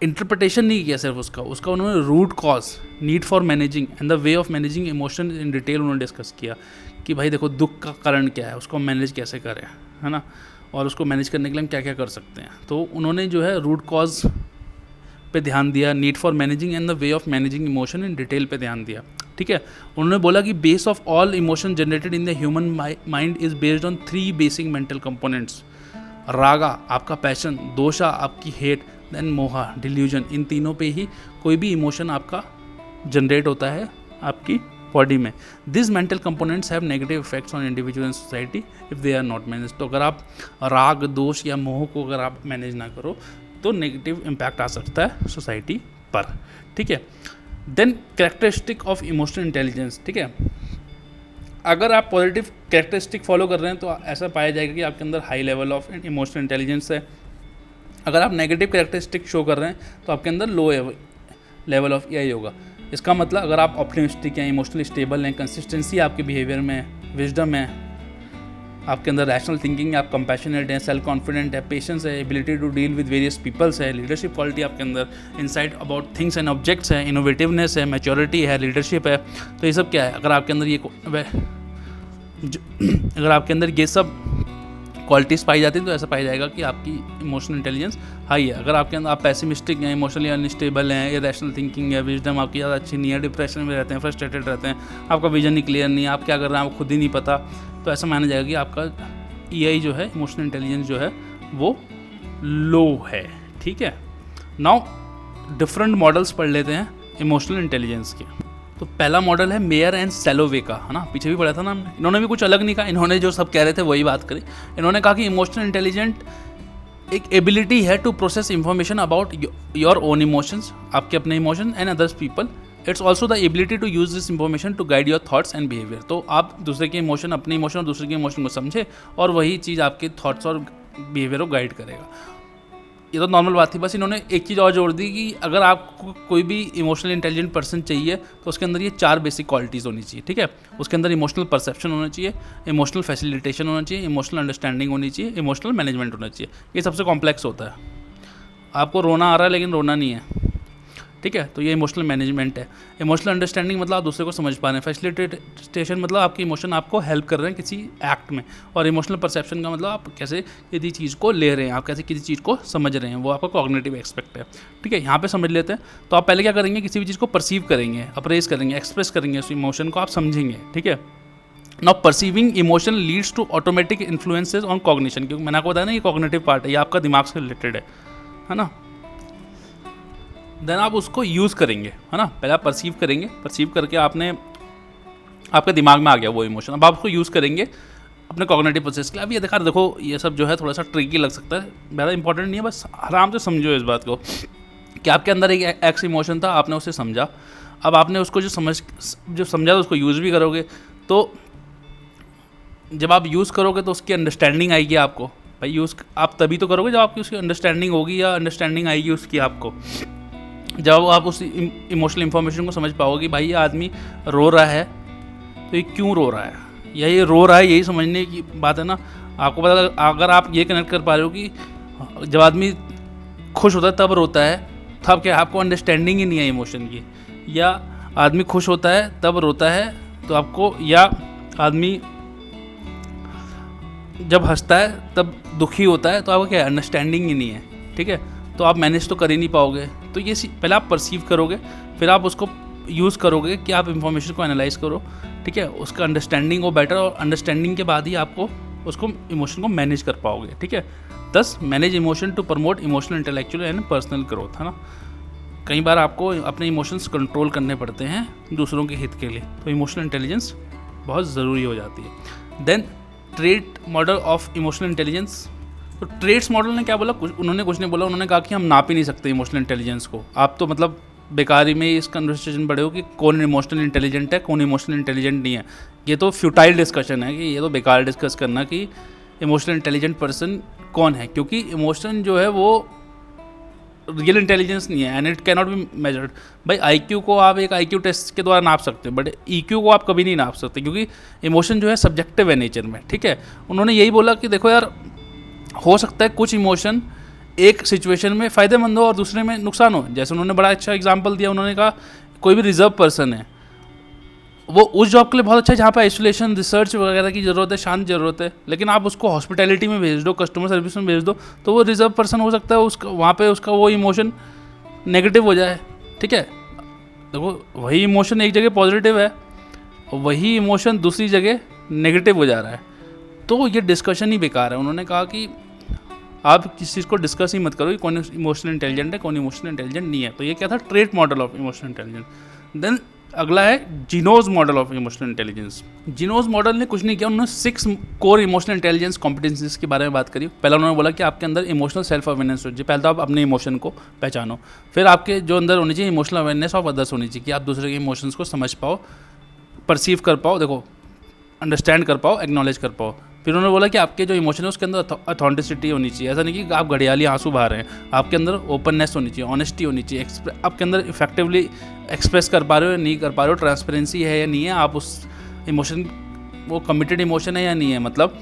इंटरप्रिटेशन नहीं किया सिर्फ उसका उन्होंने root cause, need for managing and the way of managing emotion in detail उन्होंने डिस्कस किया कि भाई देखो दुख का कारण क्या है, उसको मैनेज कैसे करें, है ना, और उसको मैनेज करने के लिए हम क्या क्या कर सकते हैं. तो उन्होंने जो है रूट कॉज पे ध्यान दिया, need for managing and the way of managing emotion in detail पे ध्यान दिया. ठीक है. उन्होंने बोला कि base of all emotion generated in the human mind is based on 3 basic mental components. Raga आपका पैशन, दोषा आपकी हेट, देन मोहा डिल्यूजन. इन तीनों पे ही कोई भी इमोशन आपका जनरेट होता है आपकी बॉडी में. This mental components have negative effects on individual and society if they are not manage. तो अगर आप राग, दोष या मोह को अगर आप मैनेज ना करो तो नेगेटिव इम्पैक्ट आ सकता है सोसाइटी पर. ठीक है. Then characteristic of emotional intelligence. ठीक है. अगर आप पॉजिटिव कैरेक्टरिस्टिक फॉलो कर रहे हैं तो ऐसा पाया जाएगा कि आपके अंदर high level of emotional intelligence है. अगर आप नेगेटिव कैरेक्टरिस्टिक शो कर रहे हैं तो आपके अंदर लो लेवल ऑफ AI होगा. इसका मतलब अगर आप ऑप्टिमिस्टिक हैं, इमोशनली स्टेबल हैं, कंसिस्टेंसी आपके बिहेवियर में है, विजडम है आपके अंदर, रैशनल थिंकिंग, आप कंपैशनेट हैं, सेल्फ कॉन्फिडेंट है, पेशेंस है, ability to deal with various peoples है, लीडरशिप क्वालिटी आपके अंदर, insight about things and objects है, इनोवेटिवनेस है, मैच्योरिटी है, लीडरशिप है. तो ये सब क्या है, अगर आपके अंदर ये सब क्वालिटीज़ पाई जाती हैं तो ऐसा पाया जाएगा कि आपकी इमोशनल इंटेलिजेंस हाई है. अगर आपके अंदर आप पैसिमिस्टिक हैं, इमोशनली अनस्टेबल हैं, इरेशनल थिंकिंग है, विजडम आपकी ज़्यादा अच्छी नहीं है, डिप्रेशन में रहते हैं, फ्रस्ट्रेटेड रहते हैं, आपका विजन ही क्लियर नहीं है, आप क्या कर रहे हैं आपको खुद ही नहीं पता, तो ऐसा माना जाएगा कि आपका EI जो है, इमोशनल इंटेलिजेंस जो है वो लो है. ठीक है. नाउ डिफरेंट मॉडल्स पढ़ लेते हैं इमोशनल इंटेलिजेंस के. तो पहला मॉडल है मेयर एंड सेलोवे का, है ना, पीछे भी पढ़ा था ना हमने. इन्होंने भी कुछ अलग नहीं कहा, इन्होंने जो सब कह रहे थे वही बात करी. इन्होंने कहा कि इमोशनल इंटेलिजेंट एक एबिलिटी है to process information about your own emotions, आपके अपने emotion, and others people. It's also the ability to use this information to guide your thoughts and behaviour. तो आप दूसरे के इमोशन, अपने इमोशन और दूसरे के इमोशन को समझे और वही चीज़ आपके थॉट्स और बिहेवियर को गाइड करेगा. ये तो नॉर्मल बात थी. बस इन्होंने एक चीज़ और जोड़ दी कि अगर आपको कोई भी इमोशनली इंटेलिजेंट पर्सन चाहिए तो उसके अंदर ये 4 बेसिक क्वालिटीज़ होनी चाहिए. ठीक है. उसके अंदर इमोशनल परसेप्शन होना चाहिए, इमोशनल फैसिलिटेशन होना चाहिए, इमोशनल अंडरस्टैंडिंग होनी चाहिए, इमोशनल मैनेजमेंट होना चाहिए. ये सबसे कॉम्प्लेक्स होता है. आपको रोना आ रहा है लेकिन रोना नहीं है. ठीक है. तो ये इमोशनल मैनेजमेंट है. इमोशनल अंडरस्टैंडिंग मतलब आप दूसरे को समझ पा रहे हैं. फैसिलिटेशन मतलब आपके इमोशन आपको हेल्प कर रहे हैं किसी एक्ट में. और इमोशनल परसेप्शन का मतलब आप कैसे किसी चीज़ को ले रहे हैं, आप कैसे किसी चीज़ को समझ रहे हैं, वो आपका कॉग्निटिव एस्पेक्ट है. ठीक है. यहाँ पे समझ लेते हैं. तो आप पहले क्या करेंगे, किसी भी चीज़ को परसीव करेंगे, अप्रेस करेंगे, एक्सप्रेस करेंगे, उस इमोशन को आप समझेंगे. ठीक है. Now perceiving emotion leads to automatic influences on cognition, क्योंकि मैंने आपको बताया ना ये कॉग्निटिव पार्ट है, ये आपका दिमाग से रिलेटेड है ना। देन आप उसको यूज़ करेंगे, है ना। पहले आप परसीव करेंगे, परसीव करके आपके दिमाग में आ गया वो इमोशन, अब आप उसको यूज़ करेंगे अपने कॉग्निटिव प्रोसेस के लिए। अब ये देखो ये सब जो है थोड़ा सा ट्रिकी लग सकता है, ज़्यादा इंपॉर्टेंट नहीं है, बस आराम से समझो इस बात को कि आपके अंदर एक एक्स इमोशन था, आपने उसे समझा, अब आपने उसको जो समझा तो उसको यूज़ भी करोगे। तो जब आप यूज़ करोगे तो उसकी अंडरस्टैंडिंग आएगी आपको। भाई यूज़ आप तभी तो करोगे जब आपकी उसकी अंडरस्टैंडिंग होगी, या अंडरस्टैंडिंग आएगी उसकी आपको जब आप उस इमोशनल इन्फॉर्मेशन को समझ पाओगे। भाई ये आदमी रो रहा है तो ये क्यों रो रहा है, या ये रो रहा है, यही समझने की बात है ना। आपको पता, अगर आप ये कनेक्ट कर पा रहे हो कि जब आदमी खुश होता है तब रोता है, तब क्या आपको अंडरस्टैंडिंग ही नहीं है इमोशन की, या आदमी खुश होता है तब रोता है तो आपको, या आदमी जब हंसता है तब दुखी होता है तो आपको क्या अंडरस्टैंडिंग ही नहीं है, ठीक है। तो आप मैनेज तो कर ही नहीं पाओगे। तो ये पहले आप परसीव करोगे, फिर आप उसको यूज़ करोगे कि आप इंफॉर्मेशन को एनालाइज करो, ठीक है, उसका अंडरस्टैंडिंग हो बेटर, और अंडरस्टैंडिंग के बाद ही आपको उसको इमोशन को मैनेज कर पाओगे, ठीक है। Thus manage emotion to promote emotional, intellectual and personal growth, है ना। कई बार आपको अपने इमोशंस कंट्रोल करने पड़ते हैं दूसरों के हित के लिए, तो इमोशनल इंटेलिजेंस बहुत ज़रूरी हो जाती है। Then trait model of emotional intelligence. तो ट्रेट्स मॉडल ने क्या बोला, उन्होंने कुछ नहीं बोला, उन्होंने कहा कि हम नाप ही नहीं सकते इमोशनल इंटेलिजेंस को। आप तो मतलब बेकारी में इस कन्वर्सेशन पढ़े हो कि कौन इमोशनल इंटेलिजेंट है, कौन इमोशनल इंटेलिजेंट नहीं है। ये तो फ्यूटाइल डिस्कशन है कि ये तो बेकार डिस्कस करना कि इमोशनल इंटेलिजेंट पर्सन कौन है, क्योंकि इमोशन जो है वो रियल इंटेलिजेंस नहीं है and it cannot be measured. भाई आईक्यू को आप एक आईक्यू टेस्ट के द्वारा नाप सकते हो, बट ईक्यू को आप कभी नहीं नाप सकते, क्योंकि इमोशन जो है सब्जेक्टिव है नेचर में, ठीक है। उन्होंने यही बोला कि देखो यार, हो सकता है कुछ इमोशन एक सिचुएशन में फ़ायदेमंद हो और दूसरे में नुकसान हो। जैसे उन्होंने बड़ा अच्छा एग्जांपल दिया, उन्होंने कहा कोई भी रिजर्व पर्सन है, वो उस जॉब के लिए बहुत अच्छा है जहाँ पे आइसोलेशन, रिसर्च वगैरह की ज़रूरत है, शांत ज़रूरत है, लेकिन आप उसको हॉस्पिटैलिटी में भेज दो, कस्टमर सर्विस में भेज दो, तो वो रिजर्व पर्सन हो सकता है उसका वहाँ पे उसका वो इमोशन नेगेटिव हो जाए, ठीक है। देखो वही इमोशन एक जगह पॉजिटिव है, वही इमोशन दूसरी जगह नेगेटिव हो जा रहा है, तो ये डिस्कशन ही बेकार है। उन्होंने कहा कि आप किसी चीज़ को डिस्कस ही मत करो कि कौन इमोशनल इंटेलिजेंट है, कौन इमोशनल इंटेलिजेंट नहीं है। तो ये क्या था, trait model of emotional intelligence. Then अगला है Genos model of emotional intelligence. Genos model ने कुछ नहीं किया, उन्होंने 6 कोर इमोशनल इंटेलिजेंस कॉम्पिटेंसीज के बारे में बात करी। पहला उन्होंने बोला कि आपके अंदर इमोशनल सेल्फ अवेयरनेस हो चाहिए, पहले तो आप अपने इमोशन को पहचानो, फिर आपके जो अंदर होनी चाहिए इमोशनल अवेयरनेस ऑफ अदर्स होनी चाहिए, कि आप दूसरे के इमोशंस को समझ पाओ, परसीव कर पाओ, देखो अंडरस्टैंड कर पाओ, एक्नॉलेज कर पाओ। फिर उन्होंने बोला कि आपके जो इमोशन है उसके अंदर अथॉन्टिसिटी होनी चाहिए, ऐसा नहीं कि आप घड़ियाली आंसू बहा रहे हैं, आपके अंदर ओपननेस होनी चाहिए, ऑनेस्टी होनी चाहिए, आपके अंदर इफेक्टिवली एक्सप्रेस कर पा रहे हो या नहीं कर पा रहे हो, ट्रांसपेरेंसी है या नहीं है, आप उस इमोशन वो कमिटेड इमोशन है या नहीं है, मतलब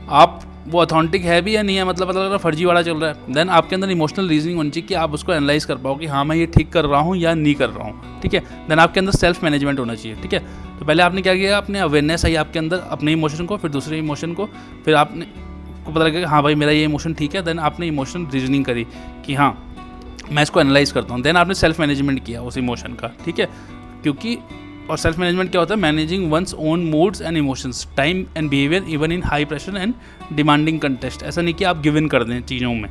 आप वो अथॉन्टिक है भी या नहीं है, मतलब फर्जी वाला चल रहा है। देन आपके अंदर इमोशनल रीजनिंग होनी चाहिए कि आप उसको एनालाइज कर पाओ कि हाँ मैं ये ठीक कर रहा हूँ या नहीं कर रहा हूँ, ठीक है। देन आपके अंदर सेल्फ मैनेजमेंट होना चाहिए, ठीक है। तो पहले आपने क्या किया, अपने अवेयरनेस आई आपके अंदर अपने इमोशन को, फिर दूसरे इमोशन को, फिर आपने को पता लगा कि हाँ भाई मेरा ये इमोशन ठीक है। देन आपने इमोशन रीजनिंग करी कि हाँ मैं इसको एनालाइज करता हूँ। देन आपने सेल्फ मैनेजमेंट किया उस इमोशन का, ठीक है, क्योंकि और सेल्फ मैनेजमेंट क्या होता है, managing one's own moods and emotions, time and behaviour even in high pressure and demanding contest. ऐसा नहीं कि आप गिव इन कर दें चीज़ों में,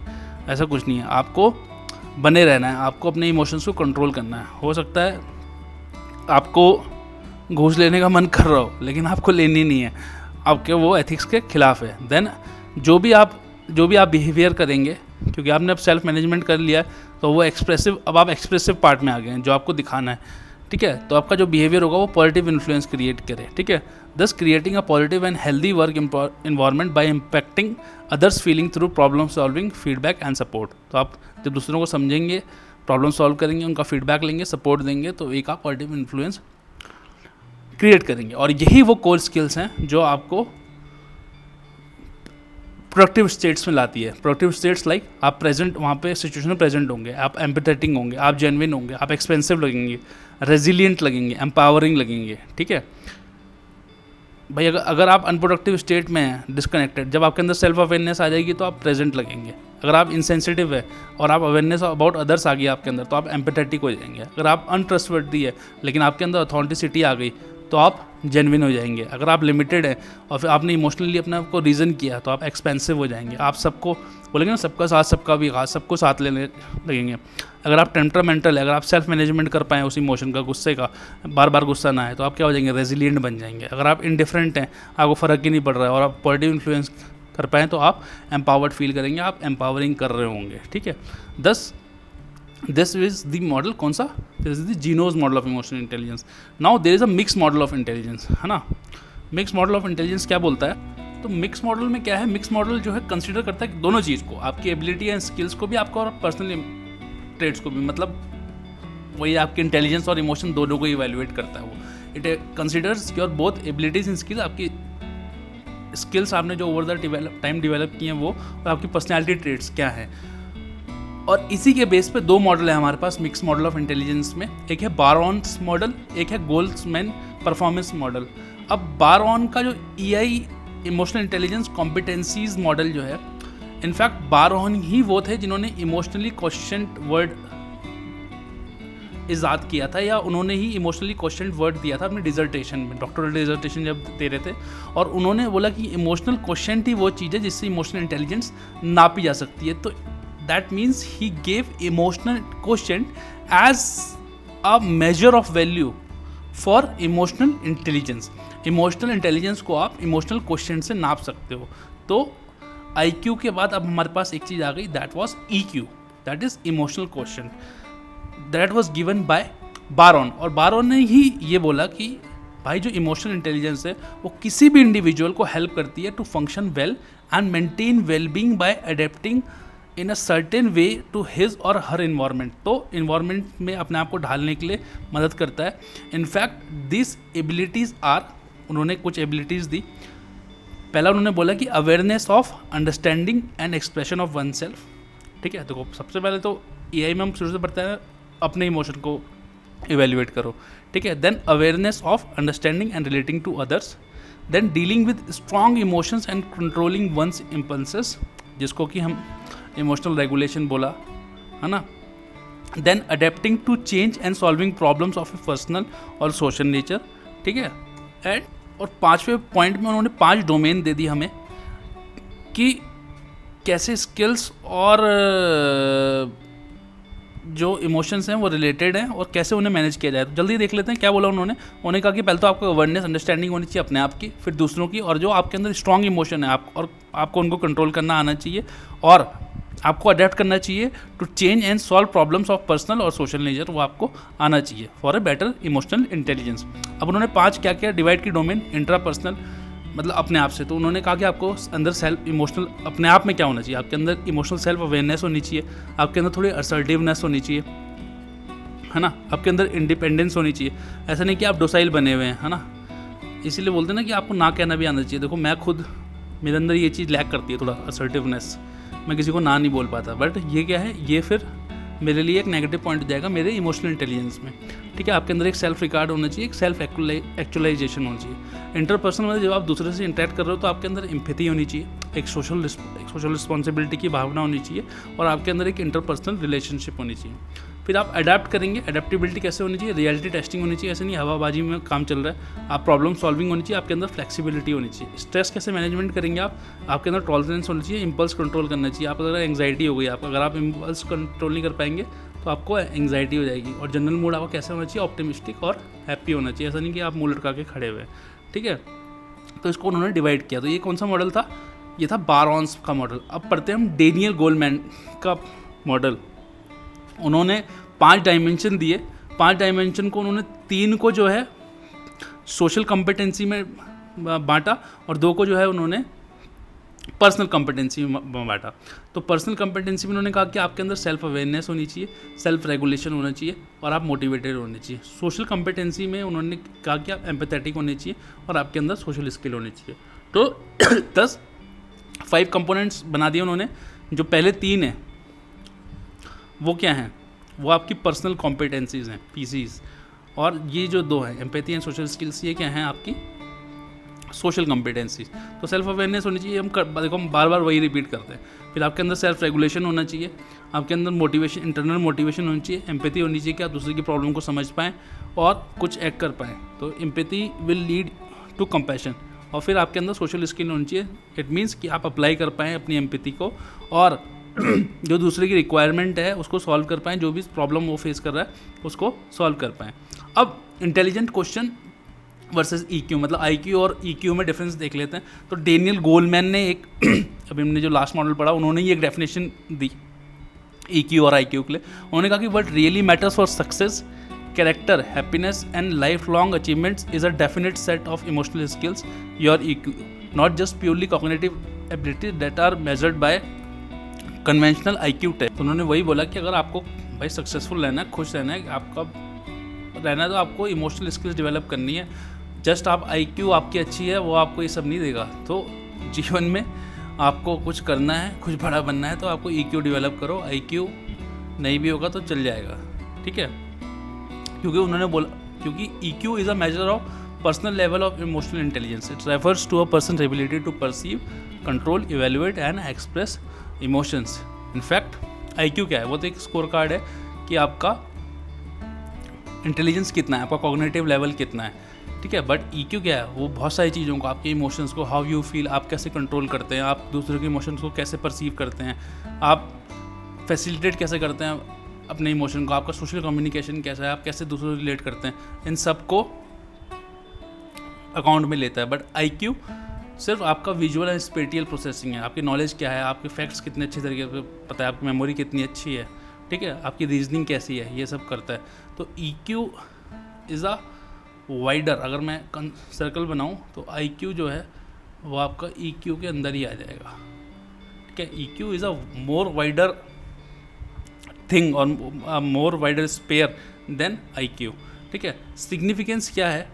ऐसा कुछ नहीं है, आपको बने रहना है, आपको अपने इमोशंस को कंट्रोल करना है। हो सकता है आपको घूस लेने का मन कर रहा हो, लेकिन आपको लेनी नहीं है, आपके वो एथिक्स के खिलाफ है। देन जो भी आप बिहेवियर करेंगे, क्योंकि आपने अब सेल्फ मैनेजमेंट कर लिया है, तो वो एक्सप्रेसिव, अब आप एक्सप्रेसिव पार्ट में आ गए हैं जो आपको दिखाना है, ठीक है। तो आपका जो बिहेवियर होगा वो पॉजिटिव इन्फ्लुएंस क्रिएट करे, ठीक है। Thus creating a positive and healthy work environment by impacting others feeling through problem solving, feedback and support. तो आप जब दूसरों को समझेंगे, प्रॉब्लम सॉल्व करेंगे, उनका फीडबैक लेंगे, सपोर्ट देंगे, तो एक आप पॉजिटिव इन्फ्लुएंस क्रिएट करेंगे। और यही वो कोर स्किल्स हैं जो आपको प्रोडक्टिव स्टेट्स में लाती है। प्रोडक्टिव स्टेट्स लाइक आप प्रेजेंट वहाँ पे सिचुएशन में प्रेजेंट होंगे, आप एम्पैथेटिक होंगे, आप जेन्युइन होंगे, आप एक्सपेंसिव लगेंगे, रेजिलिएंट लगेंगे, एम्पावरिंग लगेंगे, ठीक है। भाई अगर आप अनप्रोडक्टिव स्टेट में हैं, डिस्कनेक्टेड, जब आपके अंदर सेल्फ अवेयरनेस आ जाएगी तो आप प्रेजेंट लगेंगे। अगर आप इनसेंसिटिव है और आप अवेयरनेस अबाउट अदर्स आ गई आपके अंदर, तो आप एम्पैथेटिक हो जाएंगे। अगर आप अनट्रस्टवर्दी है लेकिन आपके अंदर अथॉन्टिसिटी आ गई, तो आप जेन्युइन हो जाएंगे। अगर आप लिमिटेड हैं और फिर आपने इमोशनली अपने आप को रीज़न किया तो आप एक्सपेंसिव हो जाएंगे। आप सबको बोलेंगे ना, सबका साथ सबका विकास, सबको साथ लेने लगेंगे। अगर आप टेम्परामेंटल है, अगर आप सेल्फ मैनेजमेंट कर पाएँ उस इमोशन का, गुस्से का, बार बार गुस्सा ना आए, तो आप क्या हो जाएंगे, रेजिलिएंट बन जाएंगे। अगर आप इंडिफरेंट हैं, आपको फ़र्क ही नहीं पड़ रहा है और आप पॉजिटिव इन्फ्लुएंस कर पाएँ तो आप एम्पावर्ड फील करेंगे, आप एम्पावरिंग कर रहे होंगे। ठीक है, दिस इज द मॉडल, कौन सा, this is the Genos model of emotional intelligence. Now there is a mix model of intelligence, है ना। मिक्स मॉडल ऑफ इंटेलिजेंस क्या बोलता है, तो मिक्स मॉडल में क्या है, मिक्स मॉडल जो है कंसिडर करता है दोनों चीज़ को, आपकी एबिलिटी एंड स्किल्स को भी, आपको और पर्सनल ट्रेड्स को भी, मतलब वही आपके इंटेलिजेंस और इमोशन दोनों को इवेल्युएट करता है वो। It considers your both abilities and skills, आपकी स्किल्स आपने जो ओवर द टाइम डिवेलप किए हैं वो, और आपकी पर्सनैलिटी ट्रेड्स क्या हैं। और इसी के बेस पे दो मॉडल है हमारे पास मिक्स मॉडल ऑफ इंटेलिजेंस में, एक है बारॉन्स मॉडल, एक है गोल्ड्समैन परफॉर्मेंस मॉडल। अब बारॉन का जो EI emotional intelligence competencies model जो है, इनफैक्ट बारॉन ही वो थे जिन्होंने इमोशनली क्वेश्चंड वर्ड इजाद किया था, या उन्होंने ही इमोशनली क्वेश्चंड वर्ड दिया था अपने डिजर्टेशन में, डॉक्टरल डिजर्टेशन जब दे रहे थे, और उन्होंने बोला कि इमोशनल क्वेश्चंट ही वो चीज़ है जिससे इमोशनल इंटेलिजेंस नापी जा सकती है। तो that means he gave emotional quotient as a measure of value for emotional intelligence। Emotional intelligence को आप इमोशनल क्वेश्चन से नाप सकते हो। तो IQ के बाद अब हमारे पास एक चीज़ आ गई, that was EQ, that is emotional question, that was given by Baron. और बारॉन ने ही ये बोला कि भाई जो इमोशनल इंटेलिजेंस है वो किसी भी इंडिविजुअल को हेल्प करती है to function well and maintain wellbeing by adapting in a certain way to his और हर इन्वायरमेंट। तो इन्वायरमेंट में अपने आप को ढालने के लिए मदद करता है। इनफैक्ट दिस एबिलिटीज़ आर, उन्होंने कुछ एबिलिटीज़ दी। पहला उन्होंने बोला कि awareness of understanding and expression of one self. ठीक है, देखो सबसे पहले तो EI में हम शुरू से पढ़ते हैं अपने इमोशन को इवेल्युएट करो। ठीक है, then awareness of understanding and relating to others, then dealing with strong emotions and controlling one's impulses, जिसको कि हम इमोशनल रेगुलेशन बोला, है ना। Then adapting to change and solving problems of a personal और सोशल नेचर। ठीक है, and और 5वें पॉइंट में उन्होंने 5 डोमेन दे दी हमें कि कैसे स्किल्स और जो इमोशंस हैं वो रिलेटेड हैं और कैसे उन्हें मैनेज किया जाए। तो जल्दी देख लेते हैं क्या बोला उन्होंने कहा कि पहले तो आपको अवेयरनेस अंडरस्टैंडिंग होनी चाहिए अपने आप की, फिर दूसरों की, और जो आपके अंदर स्ट्रॉन्ग इमोशन है आपको उनको कंट्रोल करना आना चाहिए, और आपको अडेप्ट करना चाहिए to change and solve problems of personal और सोशल नेचर, वो आपको आना चाहिए for a better emotional intelligence. अब उन्होंने 5 क्या क्या डिवाइड की डोमेन, इंट्रापर्सनल मतलब अपने आप से। तो उन्होंने कहा कि आपको अंदर सेल्फ इमोशनल अपने आप में क्या होना चाहिए, आपके अंदर इमोशनल सेल्फ अवेयरनेस होनी चाहिए, आपके अंदर थोड़ी असर्टिवनेस होनी चाहिए, है ना, आपके अंदर इंडिपेंडेंस होनी चाहिए। ऐसा नहीं कि आप डोसाइल बने हुए हैं, है ना। इसीलिए बोलते हैं ना कि आपको ना कहना भी आना चाहिए। देखो मैं खुद, मेरे अंदर ये चीज़ लैक करती है थोड़ा, असर्टिवनेस, मैं किसी को ना नहीं बोल पाता, बट ये क्या है, ये फिर मेरे लिए एक नेगेटिव पॉइंट हो जाएगा मेरे इमोशनल इंटेलिजेंस में। ठीक है, आपके अंदर एक सेल्फ रिकार्ड होना चाहिए, एक सेल्फ एक्चुअलाइजेशन होनी चाहिए। इंटरपर्सनल में जब आप दूसरे से इंटरेक्ट कर रहे हो तो आपके अंदर एम्पैथी होनी चाहिए, एक सोशल रिस्पॉन्सिबिलिटी की भावना होनी चाहिए, और आपके अंदर एक इंटरपर्सनल रिलेशनशिप होनी चाहिए। फिर आप अडेप्ट करेंगे, अडेप्टेबिलिटी कैसे होनी चाहिए, रियलिटी टेस्टिंग होनी चाहिए, ऐसे नहीं हवाबाजी में काम चल रहा है, आप प्रॉब्लम सॉल्विंग होनी चाहिए, आपके अंदर फ्लेक्सिबिलिटी होनी चाहिए। स्ट्रेस कैसे मैनेजमेंट करेंगे आपके अंदर टॉलरेंस होनी चाहिए, इंपल्स कंट्रोल करना चाहिए। आप अगर एंग्जाइटी हो गई, अगर आप इंपल्स कंट्रोल नहीं कर पाएंगे तो आपको एंग्जाइटी हो जाएगी। और जनरल मूड आपका कैसे होना चाहिए, ऑप्टिमिस्टिक और हैप्पी होना चाहिए, ऐसा नहीं कि आप मुँह लटका के खड़े हुए। ठीक है, तो इसको उन्होंने डिवाइड किया। तो ये कौन सा मॉडल था, ये था बारॉन्स का मॉडल। अब पढ़ते हैं हम डेनियल गोलमैन का मॉडल। उन्होंने 5 डायमेंशन दिए, 5 डायमेंशन को उन्होंने 3 को जो है सोशल कॉम्पिटेंसी में बांटा और 2 को जो है उन्होंने पर्सनल कॉम्पिटेंसी में बांटा। तो पर्सनल कॉम्पिटेंसी में उन्होंने कहा कि आपके अंदर सेल्फ अवेयरनेस होनी चाहिए, सेल्फ रेगुलेशन होना चाहिए, और आप मोटिवेटेड होने चाहिए। सोशल कॉम्पिटेंसी में उन्होंने कहा कि आप एम्पैथेटिक होने चाहिए और आपके अंदर सोशल स्किल होनी चाहिए। तो 5 कंपोनेंट्स बना दिए उन्होंने। जो पहले 3 हैं वो क्या हैं, वो आपकी पर्सनल कॉम्पिटेंसीज़ हैं, PCs, और ये जो 2 हैं एम्पैथी एंड सोशल स्किल्स, ये क्या हैं आपकी सोशल कॉम्पिटेंसी। तो सेल्फ अवेयरनेस होनी चाहिए। देखो हम बार बार वही रिपीट करते हैं। फिर आपके अंदर सेल्फ रेगुलेशन होना चाहिए, आपके अंदर मोटिवेशन, इंटरनल मोटिवेशन होनी चाहिए, एम्पैथी होनी चाहिए कि आप दूसरे की प्रॉब्लम को समझ पाएँ और कुछ एक्ट कर पाएँ। तो empathy will lead to compassion. और फिर आपके अंदर सोशल स्किल होनी चाहिए। इट मीन्स कि आप अप्लाई कर पाएँ अपनी एम्पैथी को और जो दूसरे की रिक्वायरमेंट है उसको सॉल्व कर पाएँ, जो भी प्रॉब्लम वो फेस कर रहा है उसको सॉल्व कर पाएँ। अब इंटेलिजेंट क्वेश्चन वर्सेस EQ, मतलब IQ और EQ में डिफरेंस देख लेते हैं। तो डेनियल गोलमैन ने एक अभी हमने जो लास्ट मॉडल पढ़ा उन्होंने ये एक डेफिनेशन दी EQ और IQ के लिए। उन्होंने कहा कि what really matters for success, character, happiness and life long achievements is a definite set of emotional skills, your EQ, not just purely cognitive abilities that are measured by conventional IQ test. तो उन्होंने वही बोला कि अगर आपको भाई successful रहना है, खुश रहना है, आपका रहना है, तो आपको इमोशनल स्किल्स डेवलप करनी है। जस्ट आप IQ आपकी अच्छी है वो आपको ये सब नहीं देगा। तो जीवन में आपको कुछ करना है, कुछ बड़ा बनना है, तो आपको EQ डेवलप करो। IQ नहीं भी होगा तो चल जाएगा, ठीक है। क्योंकि उन्होंने बोला, क्योंकि EQ is a measure of personal level of emotional intelligence. It refers to a person ability to perceive, control, evaluate and express emotions. In fact IQ क्या है, वो तो एक स्कोर कार्ड है कि आपका इंटेलिजेंस कितना है, आपका कॉग्निटिव लेवल कितना है, ठीक है। बट EQ क्या है, वो बहुत सारी चीज़ों को, आपके इमोशंस को, हाउ यू फील, आप कैसे कंट्रोल करते हैं, आप दूसरे के इमोशंस को कैसे परसीव करते हैं, आप फैसिलिटेट कैसे करते हैं अपने इमोशन को, आपका सोशल कम्युनिकेशन कैसा है, आप कैसे दूसरों से रिलेट करते हैं, इन सब को अकाउंट में लेता है। बट IQ सिर्फ आपका विजुअल एंड स्पेटियल प्रोसेसिंग है, आपकी नॉलेज क्या है, आपके फैक्ट्स कितने अच्छे तरीके से पता है, आपकी मेमोरी कितनी अच्छी है, ठीक है, आपकी रीजनिंग कैसी है, ये सब करता है। तो EQ इज़ अ वाइडर, अगर मैं सर्कल बनाऊं तो IQ जो है वो आपका EQ के अंदर ही आ जाएगा, ठीक है। EQ is a more wider thing और मोर वाइडर स्पेयर देन IQ, ठीक है। सिग्निफिकेंस क्या है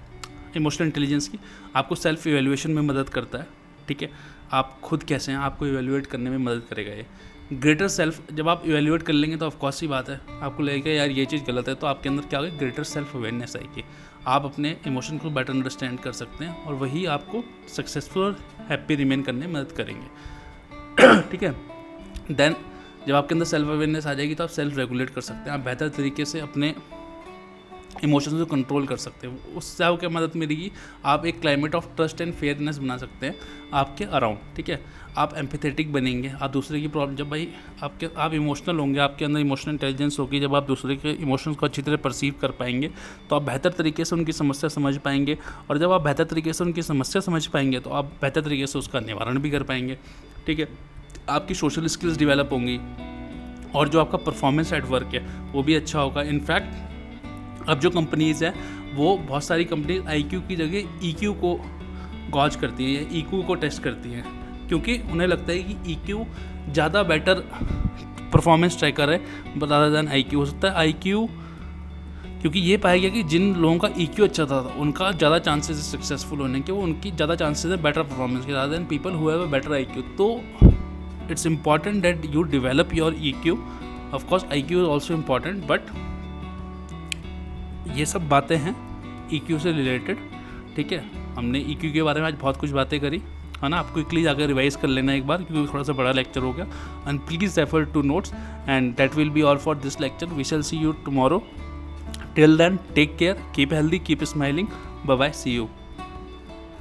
इमोशनल इंटेलिजेंस की, आपको सेल्फ इवेल्युएशन में मदद करता है, ठीक है। आप खुद कैसे हैं आपको इवेल्युएट करने में मदद करेगा ये। ग्रेटर सेल्फ, जब आप इवेल्युएट कर लेंगे तो ऑफकोर्स ही बात है आपको लगेगा यार ये चीज़ गलत है, तो आपके अंदर क्या होगा, ग्रेटर सेल्फ अवेयरनेस आएगी, आप अपने इमोशन को बेटर अंडरस्टैंड कर सकते हैं और वही आपको सक्सेसफुल और हैप्पी रिमेन करने में मदद करेंगे, ठीक है। देन जब आपके अंदर सेल्फ अवेयरनेस आ जाएगी तो आप सेल्फ रेगुलेट कर सकते हैं, आप बेहतर तरीके से अपने इमोशंस को कंट्रोल कर सकते हैं। उससे आपको क्या मदद मिलेगी, आप एक climate of trust and fairness बना सकते हैं आपके अराउंड, ठीक है। आप एम्पैथेटिक बनेंगे, आप दूसरे की प्रॉब्लम, जब भाई आप इमोशनल होंगे, आपके अंदर इमोशनल इंटेलिजेंस होगी, जब आप दूसरे के इमोशंस को अच्छी तरह परसीव कर पाएंगे तो आप बेहतर तरीके से उनकी समस्या समझ पाएंगे, और जब आप बेहतर तरीके से उनकी समस्या समझ पाएंगे तो आप बेहतर तरीके से उसका निवारण भी कर पाएंगे, ठीक है। आपकी सोशल स्किल्स डेवलप होंगी और जो आपका परफॉर्मेंस एट वर्क है वो भी अच्छा होगा। इनफैक्ट अब जो कंपनीज़ हैं वो बहुत सारी कंपनीज IQ की जगह EQ को गॉज करती हैं या EQ को टेस्ट करती हैं, क्योंकि उन्हें लगता है कि EQ ज़्यादा बेटर परफॉर्मेंस ट्रैकर है rather than IQ। हो सकता है IQ, क्योंकि ये पाया गया कि जिन लोगों का EQ अच्छा था उनका ज़्यादा चांसेस है सक्सेसफुल होने के, वो उनकी ज़्यादा चांसेस है बेटर परफॉर्मेंस के rather than people who have a better IQ। तो it's important that you develop your EQ। Of course IQ is also important, but ये सब बातें हैं EQ से रिलेटेड, ठीक है। हमने EQ के बारे में आज बहुत कुछ बातें करी, है ना। आप क्विकली जाकर रिवाइज कर लेना एक बार, क्योंकि थोड़ा सा बड़ा लेक्चर हो गया। And please refer to notes and that will be all for this lecture. We shall see you tomorrow. Till then take care, keep healthy, keep smiling, bye bye, see you.